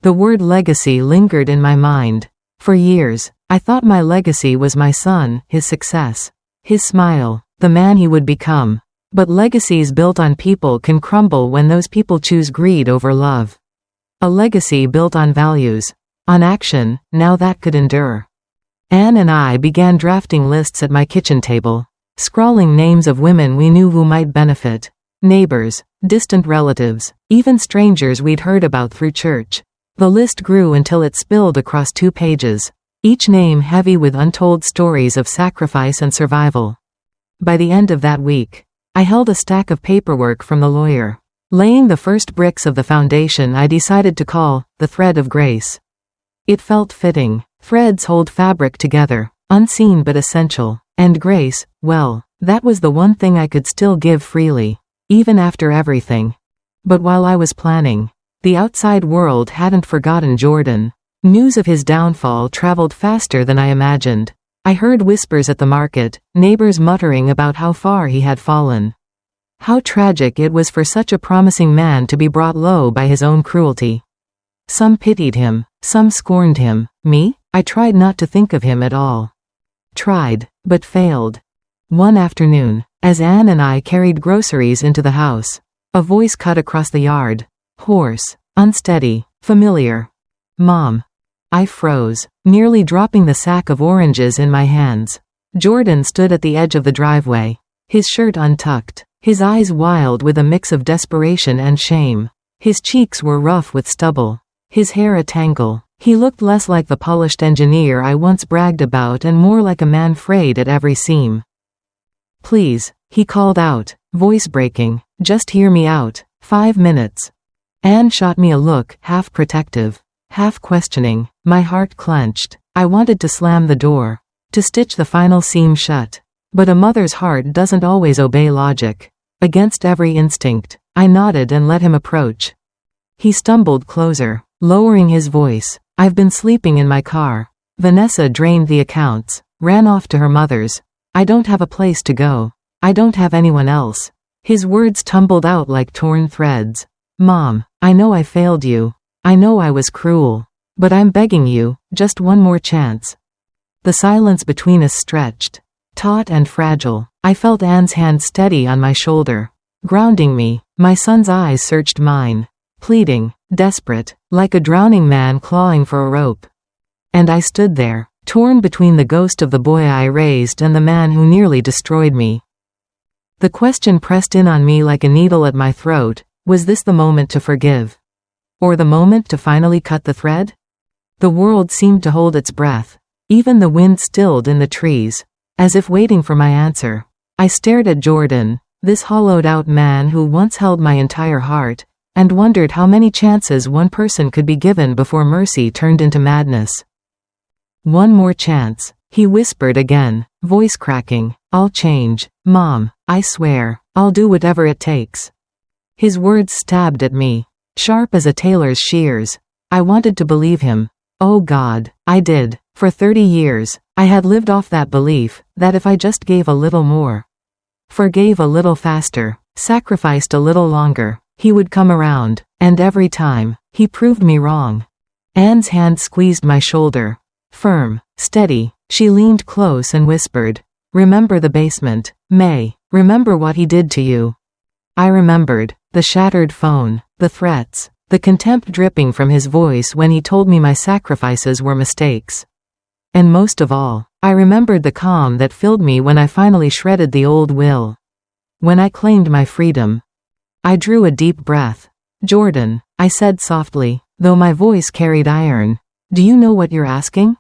The word legacy lingered in my mind. For years, I thought my legacy was my son, his success, his smile, the man he would become. But legacies built on people can crumble when those people choose greed over love. A legacy built on values, on action, now that could endure. Anne and I began drafting lists at my kitchen table, scrawling names of women we knew who might benefit. Neighbors, distant relatives, even strangers we'd heard about through church. The list grew until it spilled across 2 pages, each name heavy with untold stories of sacrifice and survival. By the end of that week, I held a stack of paperwork from the lawyer, laying the first bricks of the foundation I decided to call the thread of grace. It felt fitting. Threads hold fabric together, unseen but essential. And grace, well, that was the one thing I could still give freely, even after everything. But while I was planning, the outside world hadn't forgotten Jordan. News of his downfall traveled faster than I imagined. I heard whispers at the market, neighbors muttering about how far he had fallen. How tragic it was for such a promising man to be brought low by his own cruelty. Some pitied him, some scorned him. Me? I tried not to think of him at all. Tried, but failed. One afternoon, as Anne and I carried groceries into the house, a voice cut across the yard. Hoarse, unsteady, familiar. Mom. I froze, nearly dropping the sack of oranges in my hands. Jordan stood at the edge of the driveway, his shirt untucked, his eyes wild with a mix of desperation and shame. His cheeks were rough with stubble, his hair a tangle. He looked less like the polished engineer I once bragged about and more like a man frayed at every seam. Please, he called out, voice breaking, just hear me out. 5 minutes. Anne shot me a look, half protective, half questioning. My heart clenched. I wanted to slam the door, to stitch the final seam shut. But a mother's heart doesn't always obey logic. Against every instinct, I nodded and let him approach. He stumbled closer, lowering his voice. I've been sleeping in my car. Vanessa drained the accounts, ran off to her mother's. I don't have a place to go. I don't have anyone else. His words tumbled out like torn threads. Mom, I know I failed you. I know I was cruel. But I'm begging you, just one more chance. The silence between us stretched, taut and fragile. I felt Anne's hand steady on my shoulder, grounding me. My son's eyes searched mine, pleading, desperate, like a drowning man clawing for a rope. And I stood there, torn between the ghost of the boy I raised and the man who nearly destroyed me. The question pressed in on me like a needle at my throat. Was this the moment to forgive? Or the moment to finally cut the thread? The world seemed to hold its breath. Even the wind stilled in the trees, as if waiting for my answer. I stared at Jordan, this hollowed-out man who once held my entire heart, and wondered how many chances one person could be given before mercy turned into madness. One more chance, he whispered again, voice cracking. I'll change, Mom, I swear, I'll do whatever it takes. His words stabbed at me, sharp as a tailor's shears. I wanted to believe him. Oh God, I did. For 30 years, I had lived off that belief, that if I just gave a little more, forgave a little faster, sacrificed a little longer, he would come around, and every time, he proved me wrong. Anne's hand squeezed my shoulder. Firm, steady, she leaned close and whispered, remember the basement, May, remember what he did to you. I remembered, the shattered phone, the threats, the contempt dripping from his voice when he told me my sacrifices were mistakes. And most of all, I remembered the calm that filled me when I finally shredded the old will. When I claimed my freedom. I drew a deep breath. Jordan, I said softly, though my voice carried iron, do you know what you're asking?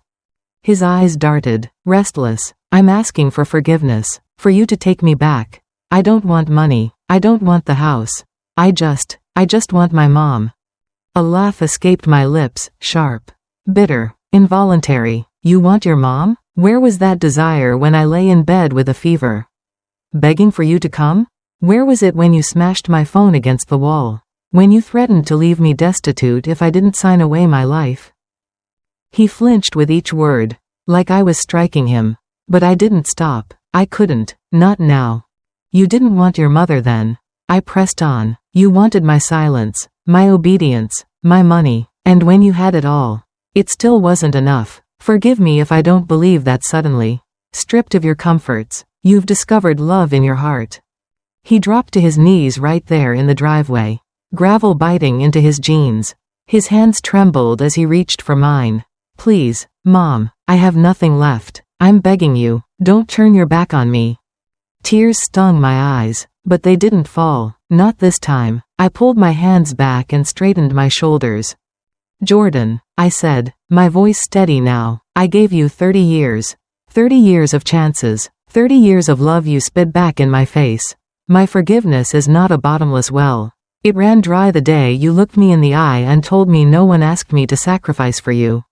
His eyes darted, restless. I'm asking for forgiveness, for you to take me back. I don't want money. I don't want the house. I just want my mom. A laugh escaped my lips, sharp, bitter, involuntary. You want your mom? Where was that desire when I lay in bed with a fever? Begging for you to come? Where was it when you smashed my phone against the wall? When you threatened to leave me destitute if I didn't sign away my life? He flinched with each word, like I was striking him. But I didn't stop. I couldn't, not now. You didn't want your mother then. I pressed on. You wanted my silence, my obedience, my money, and when you had it all, it still wasn't enough. Forgive me if I don't believe that suddenly, stripped of your comforts, you've discovered love in your heart. He dropped to his knees right there in the driveway, gravel biting into his jeans. His hands trembled as he reached for mine. Please, Mom, I have nothing left. I'm begging you, don't turn your back on me. Tears stung my eyes, but they didn't fall, not this time. I pulled my hands back and straightened my shoulders. Jordan, I said, my voice steady now, I gave you 30 years. 30 years of chances, 30 years of love you spit back in my face. My forgiveness is not a bottomless well. It ran dry the day you looked me in the eye and told me no one asked me to sacrifice for you.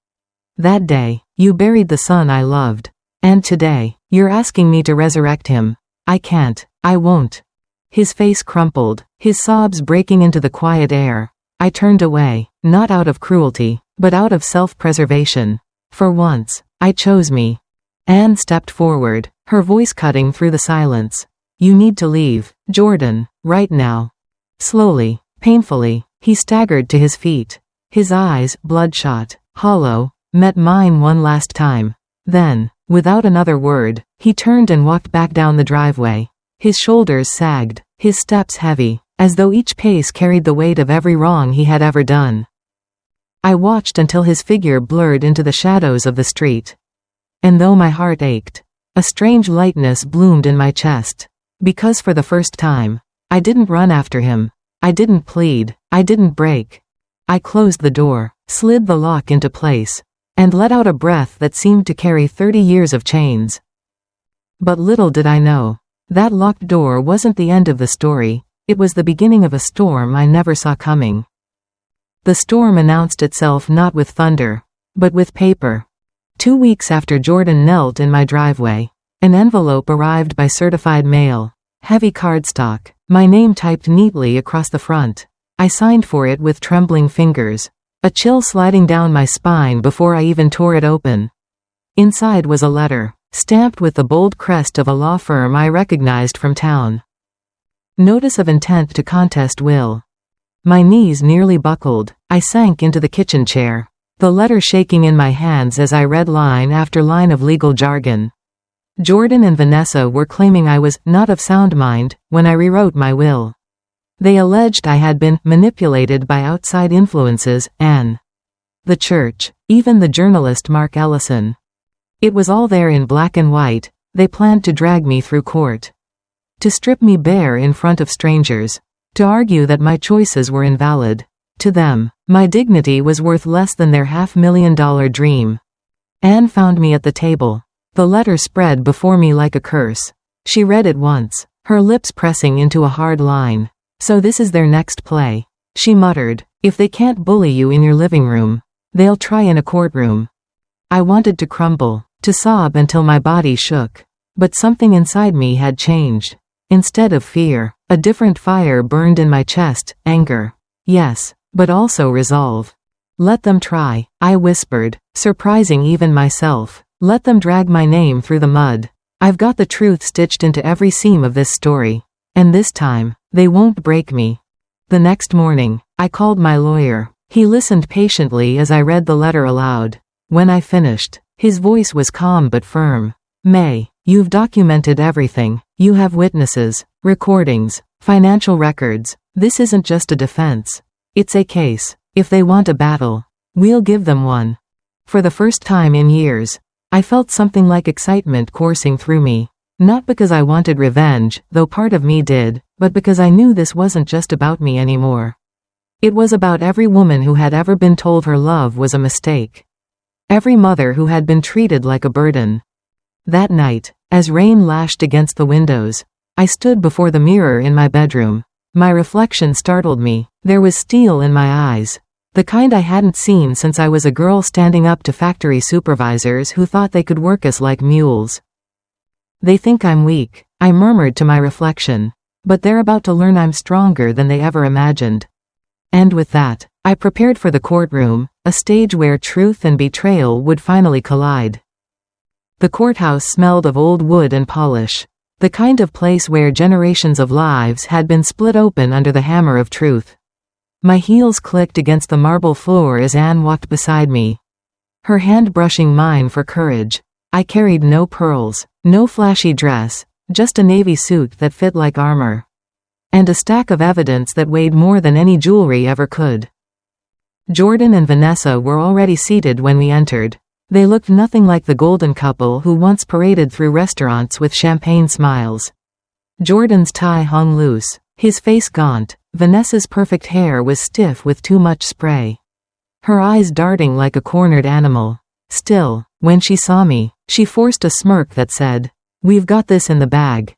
That day, you buried the son I loved. And today, you're asking me to resurrect him. I can't, I won't. His face crumpled, his sobs breaking into the quiet air. I turned away, not out of cruelty, but out of self-preservation. For once, I chose me. Anne stepped forward, her voice cutting through the silence. You need to leave, Jordan, right now. Slowly, painfully, he staggered to his feet. His eyes, bloodshot, hollow, met mine one last time. Then, without another word, he turned and walked back down the driveway. His shoulders sagged, his steps heavy, as though each pace carried the weight of every wrong he had ever done. I watched until his figure blurred into the shadows of the street. And though my heart ached, a strange lightness bloomed in my chest. Because for the first time, I didn't run after him. I didn't plead. I didn't break. I closed the door, slid the lock into place, and let out a breath that seemed to carry 30 years of chains. But little did I know, that locked door wasn't the end of the story, it was the beginning of a storm I never saw coming. The storm announced itself not with thunder, but with paper. 2 weeks after Jordan knelt in my driveway, an envelope arrived by certified mail, heavy cardstock, my name typed neatly across the front. I signed for it with trembling fingers, a chill sliding down my spine before I even tore it open. Inside was a letter, stamped with the bold crest of a law firm I recognized from town. Notice of intent to contest will. My knees nearly buckled, I sank into the kitchen chair, the letter shaking in my hands as I read line after line of legal jargon. Jordan and Vanessa were claiming I was not of sound mind when I rewrote my will. They alleged I had been manipulated by outside influences, Anne, the church, even the journalist Mark Ellison. It was all there in black and white. They planned to drag me through court, to strip me bare in front of strangers, to argue that my choices were invalid. To them, my dignity was worth less than their $500,000 dream. Anne found me at the table. The letter spread before me like a curse. She read it once, her lips pressing into a hard line. So this is their next play. She muttered, if they can't bully you in your living room, they'll try in a courtroom. I wanted to crumble, to sob until my body shook. But something inside me had changed. Instead of fear, a different fire burned in my chest, anger. Yes, but also resolve. Let them try, I whispered, surprising even myself. Let them drag my name through the mud. I've got the truth stitched into every seam of this story. And this time, they won't break me. The next morning, I called my lawyer. He listened patiently as I read the letter aloud. When I finished, his voice was calm but firm. May, you've documented everything. You have witnesses, recordings, financial records. This isn't just a defense. It's a case. If they want a battle, we'll give them one. For the first time in years, I felt something like excitement coursing through me. Not because I wanted revenge, though part of me did, but because I knew this wasn't just about me anymore. It was about every woman who had ever been told her love was a mistake. Every mother who had been treated like a burden. That night, as rain lashed against the windows, I stood before the mirror in my bedroom. My reflection startled me. There was steel in my eyes. The kind I hadn't seen since I was a girl standing up to factory supervisors who thought they could work us like mules. They think I'm weak, I murmured to my reflection. But they're about to learn I'm stronger than they ever imagined. And with that, I prepared for the courtroom, a stage where truth and betrayal would finally collide. The courthouse smelled of old wood and polish. The kind of place where generations of lives had been split open under the hammer of truth. My heels clicked against the marble floor as Anne walked beside me, her hand brushing mine for courage. I carried no pearls, no flashy dress, just a navy suit that fit like armor. And a stack of evidence that weighed more than any jewelry ever could. Jordan and Vanessa were already seated when we entered. They looked nothing like the golden couple who once paraded through restaurants with champagne smiles. Jordan's tie hung loose, his face gaunt. Vanessa's perfect hair was stiff with too much spray, her eyes darting like a cornered animal. Still, when she saw me, she forced a smirk that said, "We've got this in the bag."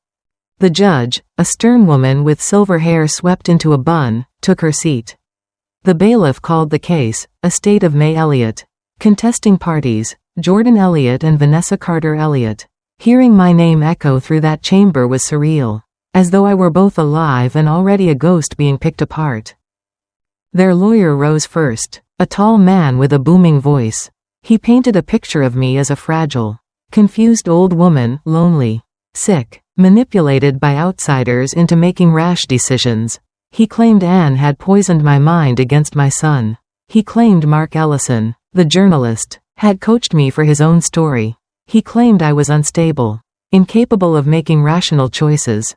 The judge, a stern woman with silver hair swept into a bun, took her seat. The bailiff called the case, Estate of May Elliott. Contesting parties, Jordan Elliott and Vanessa Carter Elliott. Hearing my name echo through that chamber was surreal. As though I were both alive and already a ghost being picked apart. Their lawyer rose first, a tall man with a booming voice. He painted a picture of me as a fragile, Confused old woman, lonely, sick, manipulated by outsiders into making rash decisions. He claimed Anne had poisoned my mind against my son. He claimed Mark Ellison, the journalist, had coached me for his own story. He claimed I was unstable, incapable of making rational choices.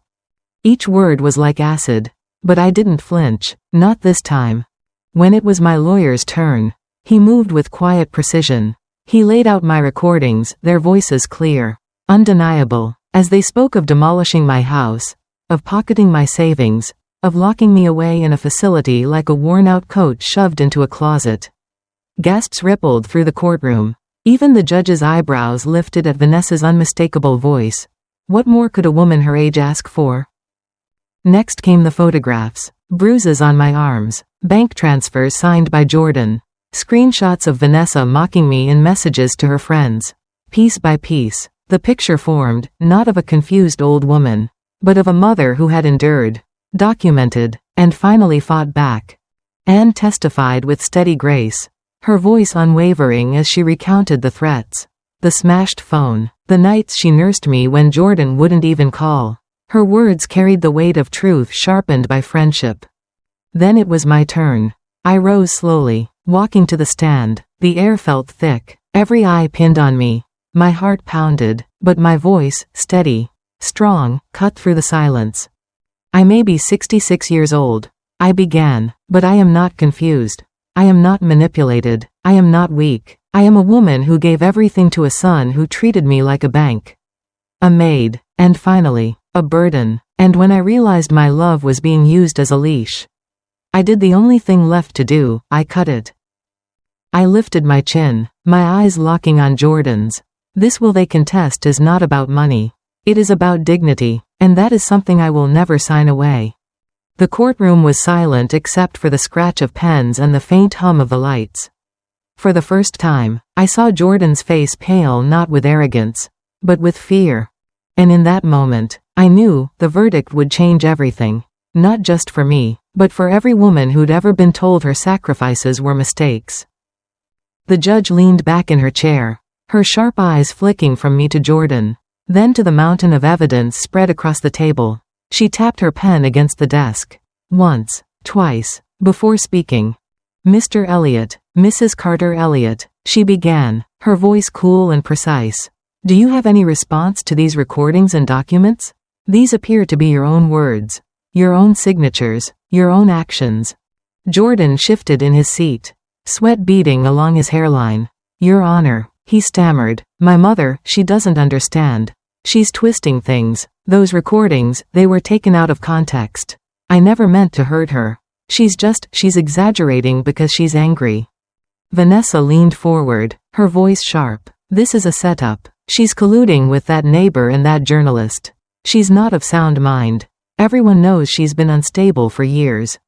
Each word was like acid. But I didn't flinch, not this time. When it was my lawyer's turn, he moved with quiet precision. He laid out my recordings, their voices clear, undeniable, as they spoke of demolishing my house, of pocketing my savings, of locking me away in a facility like a worn-out coat shoved into a closet. Gasps rippled through the courtroom. Even the judge's eyebrows lifted at Vanessa's unmistakable voice. What more could a woman her age ask for? Next came the photographs, bruises on my arms, bank transfers signed by Jordan, screenshots of Vanessa mocking me in messages to her friends. Piece by piece, the picture formed, not of a confused old woman, but of a mother who had endured, documented, and finally fought back. Anne testified with steady grace, her voice unwavering as she recounted the threats, the smashed phone, the nights she nursed me when Jordan wouldn't even call. Her words carried the weight of truth sharpened by friendship. Then it was my turn. I rose slowly, walking to the stand. The air felt thick, every eye pinned on me. My heart pounded, but my voice, steady, strong, cut through the silence. I may be 66 years old, I began, but I am not confused. I am not manipulated. I am not weak. I am a woman who gave everything to a son who treated me like a bank, a maid, and finally, a burden. And when I realized my love was being used as a leash, I did the only thing left to do, I cut it. I lifted my chin, my eyes locking on Jordan's. This will they contest is not about money. It is about dignity, and that is something I will never sign away. The courtroom was silent except for the scratch of pens and the faint hum of the lights. For the first time, I saw Jordan's face pale not with arrogance, but with fear. And in that moment, I knew the verdict would change everything. Not just for me, but for every woman who'd ever been told her sacrifices were mistakes. The judge leaned back in her chair, her sharp eyes flicking from me to Jordan, then to the mountain of evidence spread across the table. She tapped her pen against the desk. Once, twice, before speaking. Mr. Elliot, Mrs. Carter Elliot, she began, her voice cool and precise. Do you have any response to these recordings and documents? These appear to be your own words, your own signatures, your own actions. Jordan shifted in his seat, sweat beading along his hairline. Your Honor, he stammered. My mother, she doesn't understand. She's twisting things. Those recordings, they were taken out of context. I never meant to hurt her. She's exaggerating because she's angry. Vanessa leaned forward, her voice sharp. This is a setup. She's colluding with that neighbor and that journalist. She's not of sound mind. Everyone knows she's been unstable for years.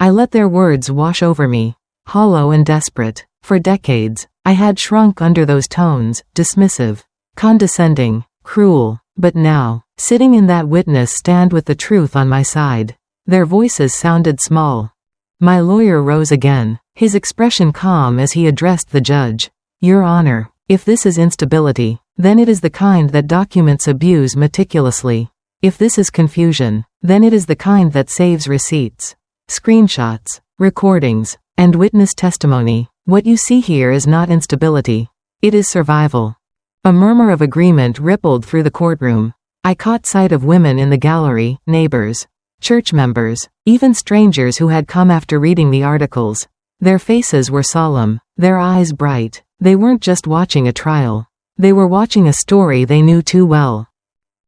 I let their words wash over me, hollow and desperate. For decades, I had shrunk under those tones, dismissive, condescending, cruel. But now, sitting in that witness stand with the truth on my side, their voices sounded small. My lawyer rose again, his expression calm as he addressed the judge. Your Honor, if this is instability, then it is the kind that documents abuse meticulously. If this is confusion, then it is the kind that saves receipts, screenshots, recordings, and witness testimony. What you see here is not instability. It is survival. A murmur of agreement rippled through the courtroom. I caught sight of women in the gallery, neighbors, church members, even strangers who had come after reading the articles. Their faces were solemn, their eyes bright. They weren't just watching a trial. They were watching a story they knew too well.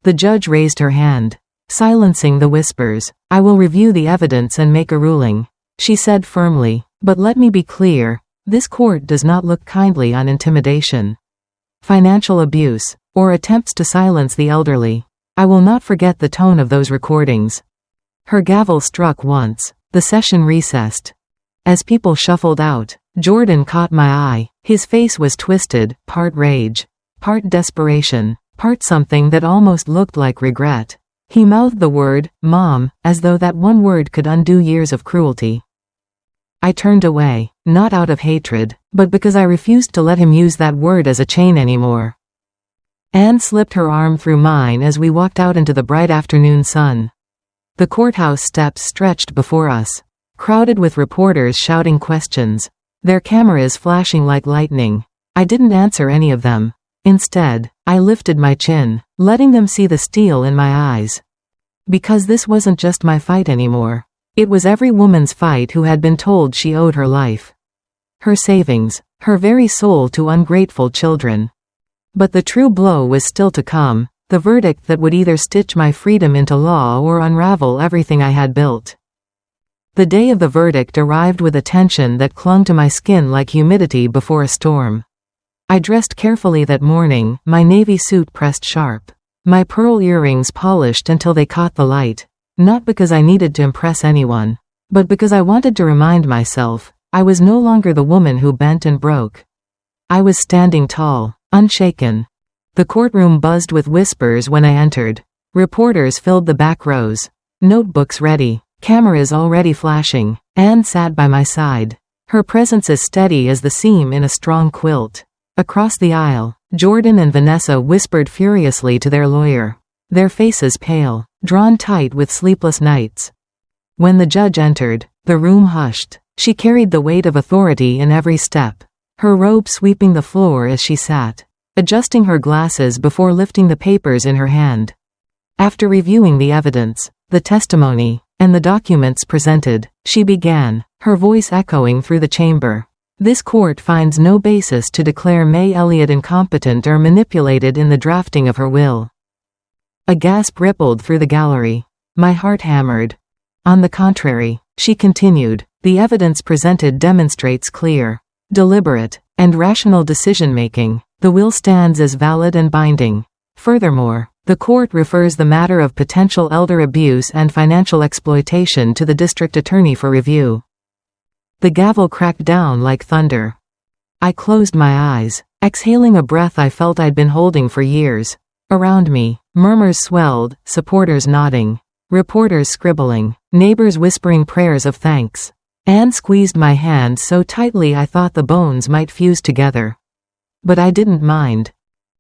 The judge raised her hand, silencing the whispers. I will review the evidence and make a ruling, she said firmly. But let me be clear, this court does not look kindly on intimidation, financial abuse, or attempts to silence the elderly. I will not forget the tone of those recordings. Her gavel struck once. The session recessed. As people shuffled out, Jordan caught my eye. His face was twisted, part rage, part desperation, part something that almost looked like regret. He mouthed the word, Mom, as though that one word could undo years of cruelty. I turned away, not out of hatred, but because I refused to let him use that word as a chain anymore. Anne slipped her arm through mine as we walked out into the bright afternoon sun. The courthouse steps stretched before us, crowded with reporters shouting questions, their cameras flashing like lightning. I didn't answer any of them. Instead, I lifted my chin, letting them see the steel in my eyes. Because this wasn't just my fight anymore. It was every woman's fight who had been told she owed her life, her savings, her very soul to ungrateful children. But the true blow was still to come, the verdict that would either stitch my freedom into law or unravel everything I had built. The day of the verdict arrived with a tension that clung to my skin like humidity before a storm. I dressed carefully that morning, my navy suit pressed sharp, my pearl earrings polished until they caught the light, not because I needed to impress anyone, but because I wanted to remind myself, I was no longer the woman who bent and broke. I was standing tall, unshaken. The courtroom buzzed with whispers when I entered. Reporters filled the back rows, notebooks ready, cameras already flashing. Anne sat by my side, her presence as steady as the seam in a strong quilt. Across the aisle, Jordan and Vanessa whispered furiously to their lawyer, their faces pale, drawn tight with sleepless nights. When the judge entered, the room hushed. She carried the weight of authority in every step, her robe sweeping the floor as she sat, adjusting her glasses before lifting the papers in her hand. After reviewing the evidence, the testimony, and the documents presented, she began, her voice echoing through the chamber. This court finds no basis to declare May Elliott incompetent or manipulated in the drafting of her will. A gasp rippled through the gallery. My heart hammered. On the contrary, she continued, the evidence presented demonstrates clear, deliberate, and rational decision-making. The will stands as valid and binding. Furthermore, the court refers the matter of potential elder abuse and financial exploitation to the district attorney for review. The gavel cracked down like thunder. I closed my eyes, exhaling a breath I felt I'd been holding for years. Around me, murmurs swelled, supporters nodding, reporters scribbling, neighbors whispering prayers of thanks. Anne squeezed my hand so tightly I thought the bones might fuse together. But I didn't mind.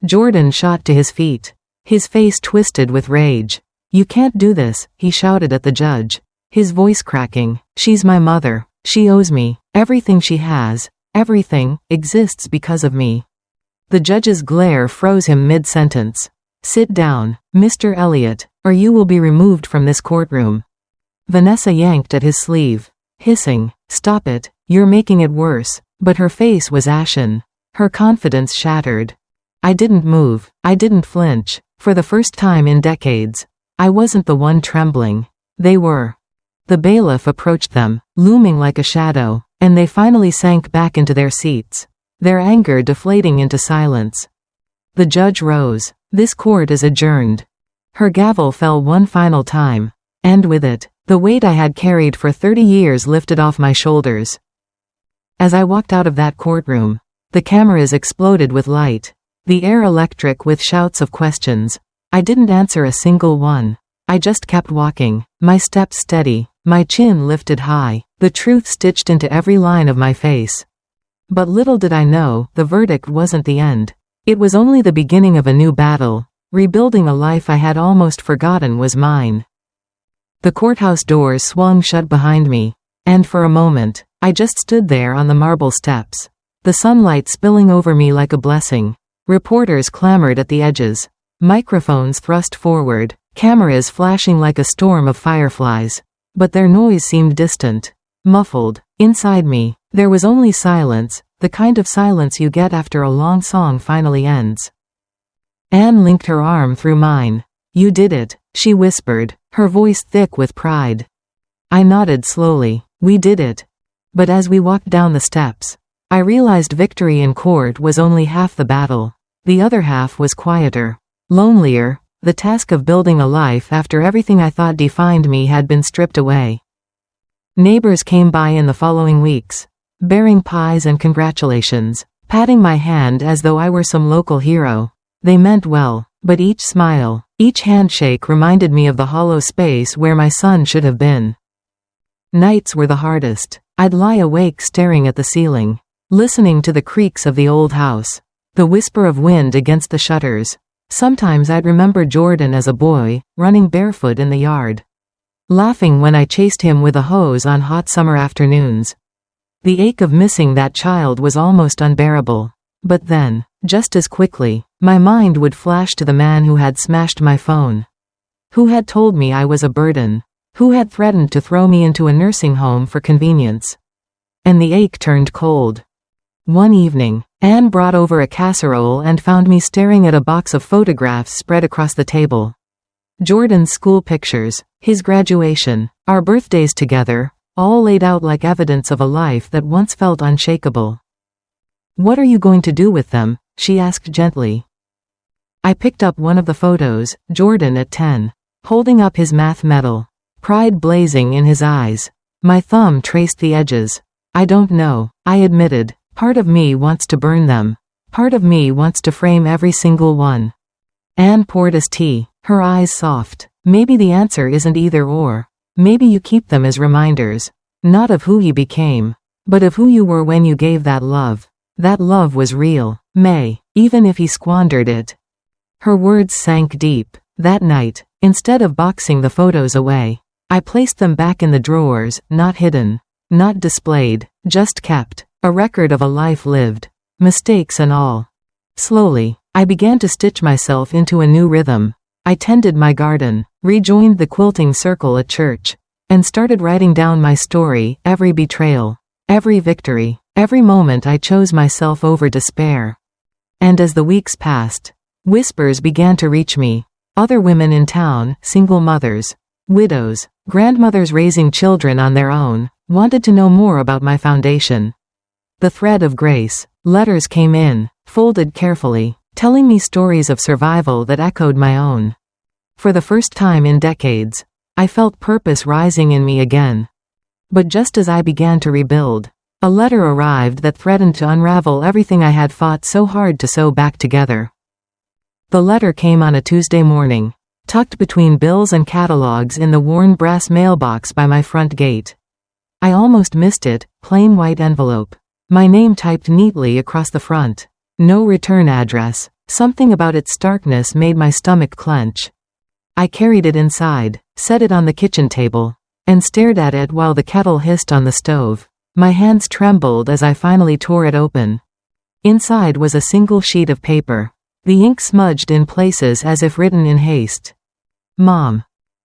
Jordan shot to his feet, his face twisted with rage. You can't do this, he shouted at the judge, his voice cracking. She's my mother. She owes me. Everything she has, everything, exists because of me. The judge's glare froze him mid-sentence. Sit down, Mr. Elliott, or you will be removed from this courtroom. Vanessa yanked at his sleeve, hissing, stop it, you're making it worse. But her face was ashen, her confidence shattered. I didn't move, I didn't flinch. For the first time in decades, I wasn't the one trembling. They were. The bailiff approached them, looming like a shadow, and they finally sank back into their seats, their anger deflating into silence. The judge rose. This court is adjourned. Her gavel fell one final time, and with it, the weight I had carried for 30 years lifted off my shoulders. As I walked out of that courtroom, the cameras exploded with light, the air electric with shouts of questions. I didn't answer a single one. I just kept walking, my steps steady, my chin lifted high, the truth stitched into every line of my face. But little did I know, the verdict wasn't the end. It was only the beginning of a new battle. Rebuilding a life I had almost forgotten was mine. The courthouse doors swung shut behind me, and for a moment, I just stood there on the marble steps, the sunlight spilling over me like a blessing. Reporters clamored at the edges, microphones thrust forward, cameras flashing like a storm of fireflies. But their noise seemed distant, muffled. Inside me, there was only silence, the kind of silence you get after a long song finally ends. Anne linked her arm through mine. You did it, she whispered, her voice thick with pride. I nodded slowly. We did it. But as we walked down the steps, I realized victory in court was only half the battle. The other half was quieter, lonelier. The task of building a life after everything I thought defined me had been stripped away. Neighbors came by in the following weeks, bearing pies and congratulations, patting my hand as though I were some local hero. They meant well, but each smile, each handshake reminded me of the hollow space where my son should have been. Nights were the hardest. I'd lie awake staring at the ceiling, listening to the creaks of the old house, the whisper of wind against the shutters, Sometimes I'd remember Jordan as a boy, running barefoot in the yard, laughing when I chased him with a hose on hot summer afternoons. The ache of missing that child was almost unbearable. But then, just as quickly, my mind would flash to the man who had smashed my phone, who had told me I was a burden, who had threatened to throw me into a nursing home for convenience. And the ache turned cold. One evening, Anne brought over a casserole and found me staring at a box of photographs spread across the table. Jordan's school pictures, his graduation, our birthdays together, all laid out like evidence of a life that once felt unshakable. "What are you going to do with them?" she asked gently. I picked up one of the photos, Jordan at 10, holding up his math medal, pride blazing in his eyes. My thumb traced the edges. "I don't know," I admitted. "Part of me wants to burn them. Part of me wants to frame every single one." Anne poured us tea, her eyes soft. "Maybe the answer isn't either or. Maybe you keep them as reminders, not of who you became, but of who you were when you gave that love. That love was real, May, even if he squandered it." Her words sank deep. That night, instead of boxing the photos away, I placed them back in the drawers, not hidden, not displayed, just kept, a record of a life lived, mistakes and all. Slowly, I began to stitch myself into a new rhythm. I tended my garden, rejoined the quilting circle at church, and started writing down my story, every betrayal, every victory, every moment I chose myself over despair. And as the weeks passed, whispers began to reach me. Other women in town, single mothers, widows, grandmothers raising children on their own, wanted to know more about my foundation. The thread of grace. Letters came in, folded carefully, telling me stories of survival that echoed my own. For the first time in decades, I felt purpose rising in me again. But just as I began to rebuild, a letter arrived that threatened to unravel everything I had fought so hard to sew back together. The letter came on a Tuesday morning, tucked between bills and catalogs in the worn brass mailbox by my front gate. I almost missed it, plain white envelope. My name typed neatly across the front. No return address. Something about its starkness made my stomach clench. I carried it inside, set it on the kitchen table, and stared at it while the kettle hissed on the stove. My hands trembled as I finally tore it open. Inside was a single sheet of paper, the ink smudged in places as if written in haste. "Mom,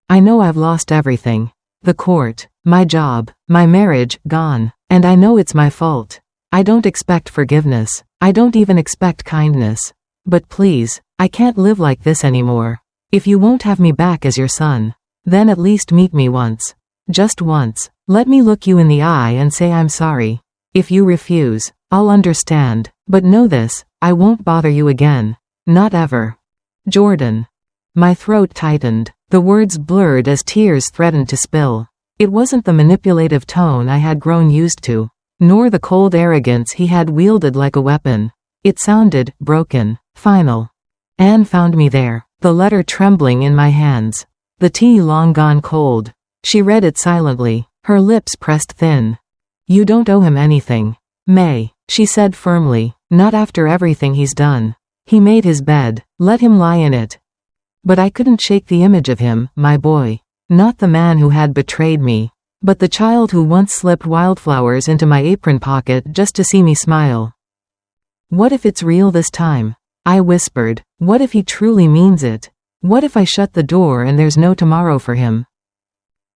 I know I've lost everything. The court, my job, my marriage, gone. And I know it's my fault. I don't expect forgiveness. I don't even expect kindness. But please, I can't live like this anymore. If you won't have me back as your son, then at least meet me once. Just once. Let me look you in the eye and say I'm sorry. If you refuse, I'll understand. But know this, I won't bother you again. Not ever. Jordan." My throat tightened. The words blurred as tears threatened to spill. It wasn't the manipulative tone I had grown used to, nor the cold arrogance he had wielded like a weapon. It sounded broken, final. Anne found me there, the letter trembling in my hands, the tea long gone cold. She read it silently, her lips pressed thin. "You don't owe him anything, May," she said firmly, "not after everything he's done. He made his bed, let him lie in it." But I couldn't shake the image of him, my boy. Not the man who had betrayed me, but the child who once slipped wildflowers into my apron pocket just to see me smile. "What if it's real this time?" I whispered. "What if he truly means it? What if I shut the door and there's no tomorrow for him?"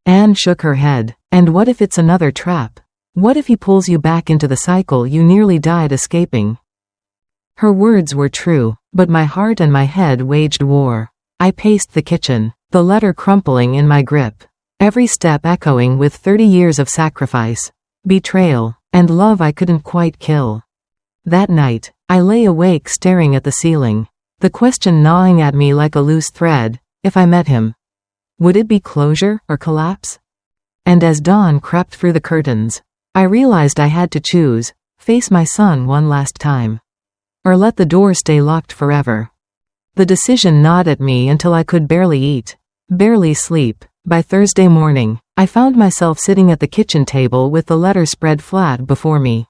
Anne shook her head. "And what if it's another trap? What if he pulls you back into the cycle you nearly died escaping?" Her words were true, but my heart and my head waged war. I paced the kitchen, the letter crumpling in my grip, every step echoing with 30 years of sacrifice, betrayal, and love I couldn't quite kill. That night, I lay awake staring at the ceiling, the question gnawing at me like a loose thread: if I met him, would it be closure or collapse? And as dawn crept through the curtains, I realized I had to choose: face my son one last time, or let the door stay locked forever. The decision gnawed at me until I could barely eat, barely sleep. By Thursday morning, I found myself sitting at the kitchen table with the letter spread flat before me,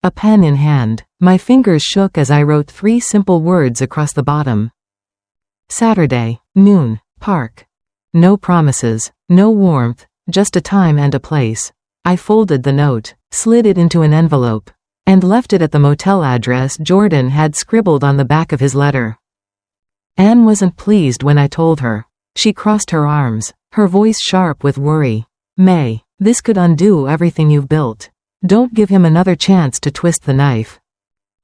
a pen in hand. My fingers shook as I wrote 3 simple words across the bottom. Saturday, noon, park. No promises, no warmth, just a time and a place. I folded the note, slid it into an envelope, and left it at the motel address Jordan had scribbled on the back of his letter. Anne wasn't pleased when I told her. She crossed her arms, her voice sharp with worry. May, this could undo everything you've built. Don't give him another chance to twist the knife.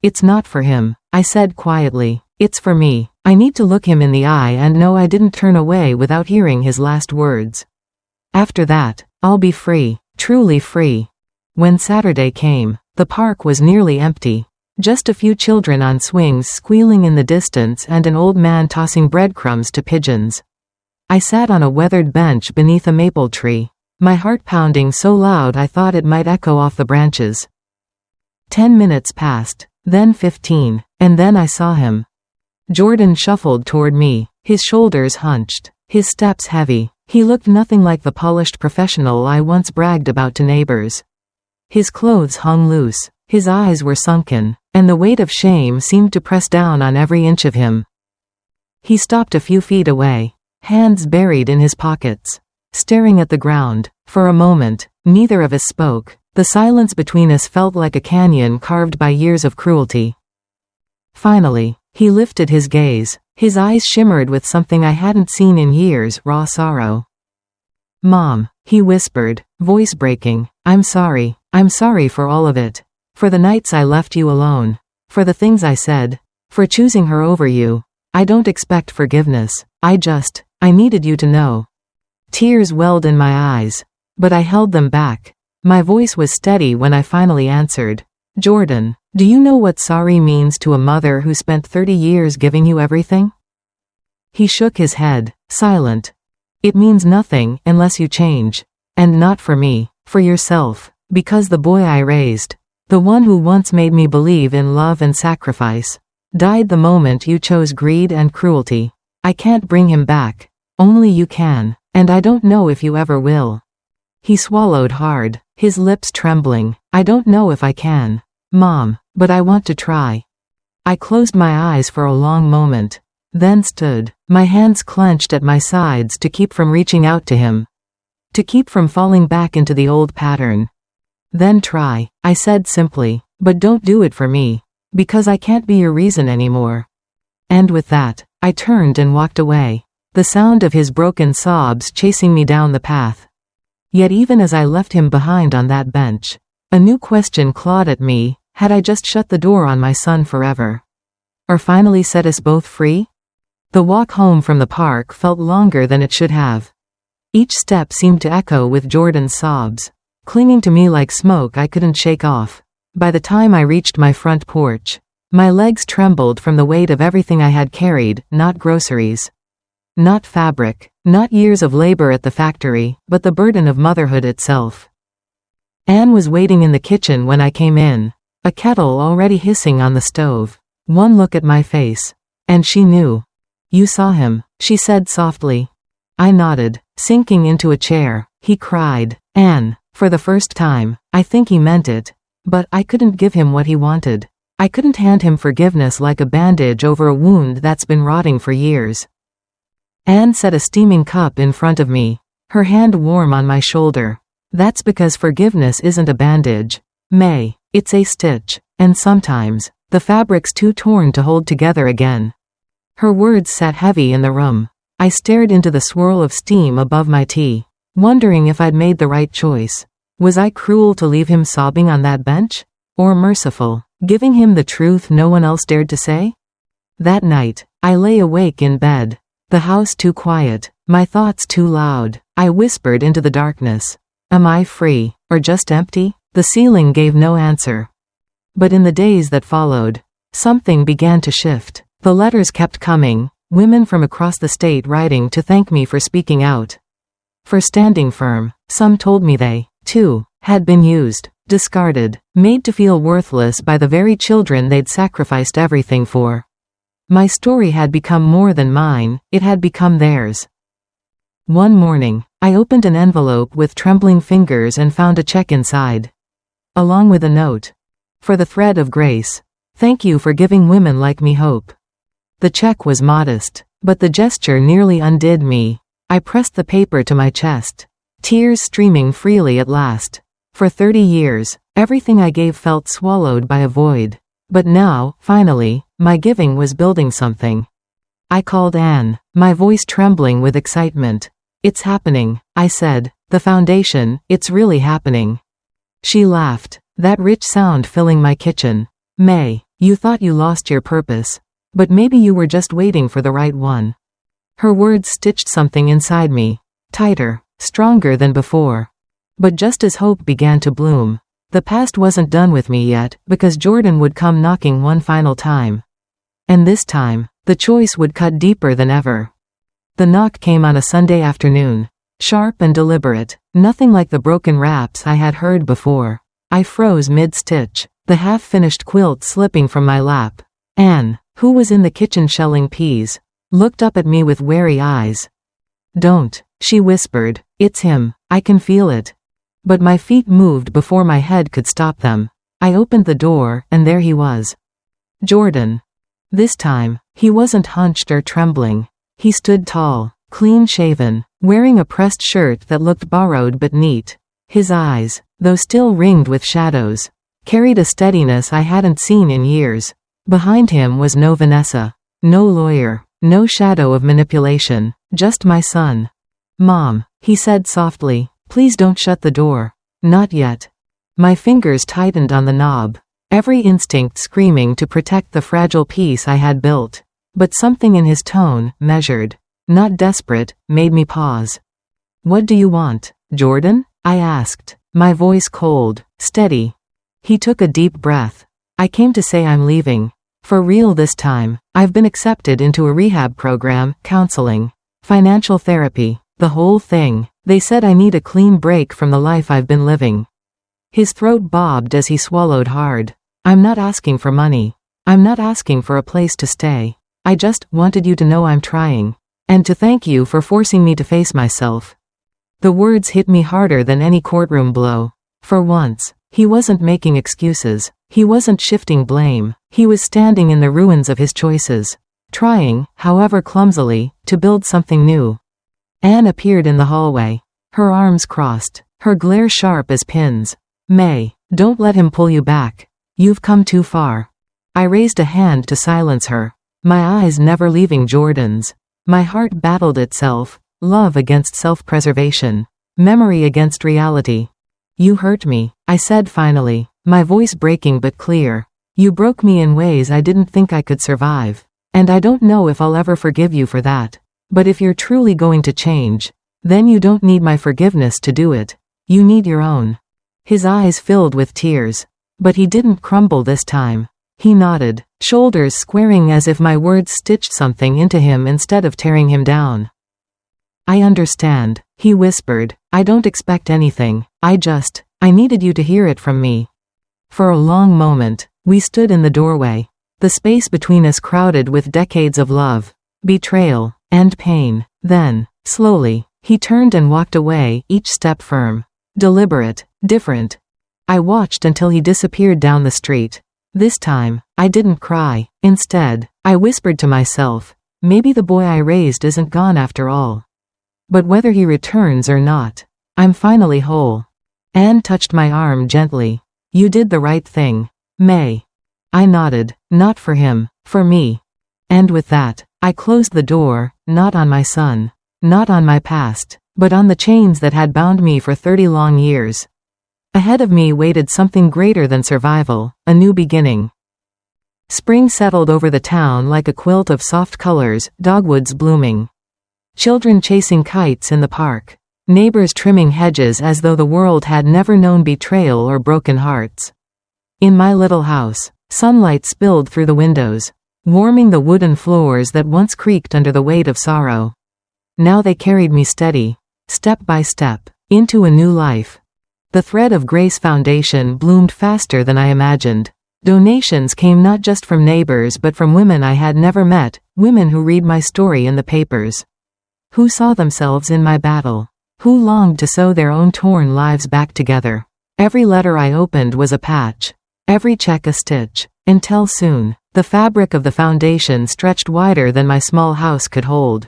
It's not for him, I said quietly. It's for me. I need to look him in the eye and know I didn't turn away without hearing his last words. After that, I'll be free, truly free. When Saturday came, the park was nearly empty. Just a few children on swings squealing in the distance and an old man tossing breadcrumbs to pigeons. I sat on a weathered bench beneath a maple tree, my heart pounding so loud I thought it might echo off the branches. 10 minutes passed, then 15, and then I saw him. Jordan shuffled toward me, his shoulders hunched, his steps heavy. He looked nothing like the polished professional I once bragged about to neighbors. His clothes hung loose, his eyes were sunken, and the weight of shame seemed to press down on every inch of him. He stopped a few feet away, hands buried in his pockets, staring at the ground. For a moment, neither of us spoke. The silence between us felt like a canyon carved by years of cruelty. Finally, he lifted his gaze. His eyes shimmered with something I hadn't seen in years, raw sorrow. Mom, he whispered, voice breaking, I'm sorry for all of it. For the nights I left you alone. For the things I said. For choosing her over you. I don't expect forgiveness. I needed you to know. Tears welled in my eyes. But I held them back. My voice was steady when I finally answered. Jordan, do you know what sorry means to a mother who spent 30 years giving you everything? He shook his head, silent. It means nothing unless you change. And not for me, for yourself, because the boy I raised, the one who once made me believe in love and sacrifice, died the moment you chose greed and cruelty. I can't bring him back. Only you can, and I don't know if you ever will. He swallowed hard, his lips trembling. I don't know if I can, Mom, but I want to try. I closed my eyes for a long moment, then stood, my hands clenched at my sides to keep from reaching out to him, to keep from falling back into the old pattern. Then try, I said simply, but don't do it for me, because I can't be your reason anymore. And with that, I turned and walked away, the sound of his broken sobs chasing me down the path. Yet even as I left him behind on that bench, a new question clawed at me. Had I just shut the door on my son forever? Or finally set us both free? The walk home from the park felt longer than it should have. Each step seemed to echo with Jordan's sobs, clinging to me like smoke I couldn't shake off. By the time I reached my front porch, my legs trembled from the weight of everything I had carried, not groceries, not fabric, not years of labor at the factory, but the burden of motherhood itself. Anne was waiting in the kitchen when I came in, a kettle already hissing on the stove. One look at my face, and she knew. You saw him, she said softly. I nodded, sinking into a chair. He cried, Anne, for the first time. I think he meant it. But I couldn't give him what he wanted. I couldn't hand him forgiveness like a bandage over a wound that's been rotting for years. Anne set a steaming cup in front of me, her hand warm on my shoulder. That's because forgiveness isn't a bandage, May, it's a stitch, and sometimes, the fabric's too torn to hold together again. Her words sat heavy in the room. I stared into the swirl of steam above my tea, wondering if I'd made the right choice. Was I cruel to leave him sobbing on that bench? Or merciful, giving him the truth no one else dared to say? That night, I lay awake in bed. The house too quiet, my thoughts too loud. I whispered into the darkness. Am I free, or just empty? The ceiling gave no answer. But in the days that followed, something began to shift. The letters kept coming, women from across the state writing to thank me for speaking out, for standing firm. Some told me they, too, had been used, discarded, made to feel worthless by the very children they'd sacrificed everything for. My story had become more than mine, it had become theirs. One morning, I opened an envelope with trembling fingers and found a check inside, along with a note. For the thread of grace. Thank you for giving women like me hope. The check was modest, But the gesture nearly undid me. I pressed the paper to my chest, tears streaming freely at last. For 30 years, everything I gave felt swallowed by a void. But now, finally, my giving was building something. I called Anne, my voice trembling with excitement. "It's happening," I said. "The foundation, it's really happening." She laughed, that rich sound filling my kitchen. "May, you thought you lost your purpose. But maybe you were just waiting for the right one." Her words stitched something inside me, tighter, stronger than before. But just as hope began to bloom, the past wasn't done with me yet, because Jordan would come knocking one final time. And this time, the choice would cut deeper than ever. The knock came on a Sunday afternoon, sharp and deliberate, nothing like the broken raps I had heard before. I froze mid-stitch, the half-finished quilt slipping from my lap. Anne, who was in the kitchen shelling peas, looked up at me with wary eyes. "Don't," she whispered. "It's him, I can feel it." But my feet moved before my head could stop them. I opened the door, and there he was. Jordan. This time, he wasn't hunched or trembling. He stood tall, clean-shaven, wearing a pressed shirt that looked borrowed but neat. His eyes, though still ringed with shadows, carried a steadiness I hadn't seen in years. Behind him was no Vanessa, no lawyer, no shadow of manipulation, just my son. "Mom," he said softly, "please don't shut the door." "Not yet." My fingers tightened on the knob, every instinct screaming to protect the fragile peace I had built. But something in his tone, measured, not desperate, made me pause. "What do you want, Jordan?" I asked, my voice cold, steady. He took a deep breath. "I came to say I'm leaving. For real this time. I've been accepted into a rehab program, counseling, financial therapy, the whole thing. They said I need a clean break from the life I've been living." His throat bobbed as he swallowed hard. "I'm not asking for money. I'm not asking for a place to stay. I just wanted you to know I'm trying. And to thank you for forcing me to face myself." The words hit me harder than any courtroom blow. For once, he wasn't making excuses. He wasn't shifting blame. He was standing in the ruins of his choices, trying, however clumsily, to build something new. Anne appeared in the hallway, her arms crossed, her glare sharp as pins. "May, don't let him pull you back. You've come too far." I raised a hand to silence her, my eyes never leaving Jordan's. My heart battled itself, love against self-preservation, memory against reality. "You hurt me," I said finally, my voice breaking but clear. "You broke me in ways I didn't think I could survive. And I don't know if I'll ever forgive you for that. But if you're truly going to change, then you don't need my forgiveness to do it. You need your own." His eyes filled with tears. But he didn't crumble this time. He nodded, shoulders squaring as if my words stitched something into him instead of tearing him down. "I understand," he whispered. "I don't expect anything. I needed you to hear it from me." For a long moment, we stood in the doorway, the space between us crowded with decades of love, betrayal, and pain. Then, slowly, he turned and walked away, each step firm, deliberate, different. I watched until he disappeared down the street. This time, I didn't cry. Instead, I whispered to myself, maybe the boy I raised isn't gone after all. But whether he returns or not, I'm finally whole. Anne touched my arm gently. "You did the right thing, May." I nodded, not for him, for me. And with that, I closed the door, not on my son, not on my past, but on the chains that had bound me for 30 long years. Ahead of me waited something greater than survival, a new beginning. Spring settled over the town like a quilt of soft colors, dogwoods blooming. Children chasing kites in the park. Neighbors trimming hedges as though the world had never known betrayal or broken hearts. In my little house, sunlight spilled through the windows, warming the wooden floors that once creaked under the weight of sorrow. Now they carried me steady, step by step, into a new life. The thread of Grace Foundation bloomed faster than I imagined. Donations came not just from neighbors but from women I had never met, women who read my story in the papers, who saw themselves in my battle, who longed to sew their own torn lives back together. Every letter I opened was a patch, every check a stitch, until soon, The fabric of the foundation stretched wider than my small house could hold.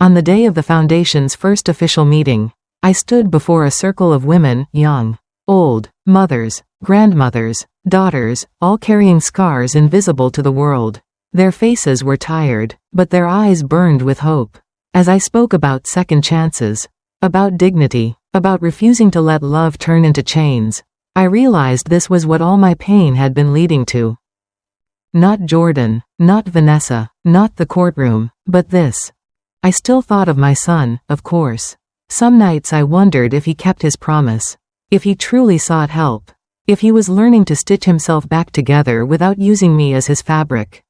On the day of the foundation's first official meeting, I stood before a circle of women, young, old, mothers, grandmothers, daughters, all carrying scars invisible to the world. Their faces were tired, but their eyes burned with hope. As I spoke about second chances, about dignity, about refusing to let love turn into chains, I realized this was what all my pain had been leading to. Not Jordan, not Vanessa, not the courtroom, but this. I still thought of my son, of course. Some nights I wondered if he kept his promise. If he truly sought help. If he was learning to stitch himself back together without using me as his fabric.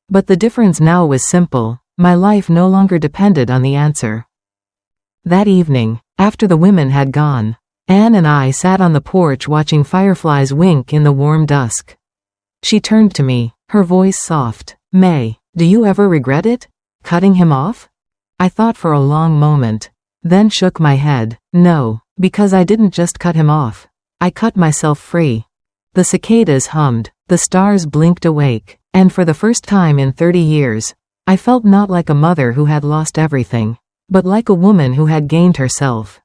But the difference now was simple. My life no longer depended on the answer. That evening, after the women had gone, Anne and I sat on the porch watching fireflies wink in the warm dusk. She turned to me, her voice soft. "May, do you ever regret it? Cutting him off?" I thought for a long moment, then shook my head. No, because I didn't just cut him off. I cut myself free. The cicadas hummed, the stars blinked awake, and for the first time in 30 years, I felt not like a mother who had lost everything, but like a woman who had gained herself.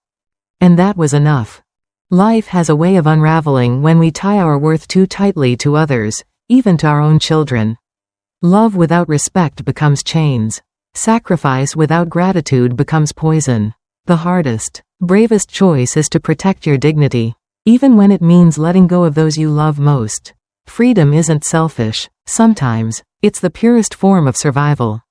And that was enough. Life has a way of unraveling when we tie our worth too tightly to others, even to our own children. Love without respect becomes chains. Sacrifice without gratitude becomes poison. The hardest, bravest choice is to protect your dignity, even when it means letting go of those you love most. Freedom isn't selfish. Sometimes, it's the purest form of survival.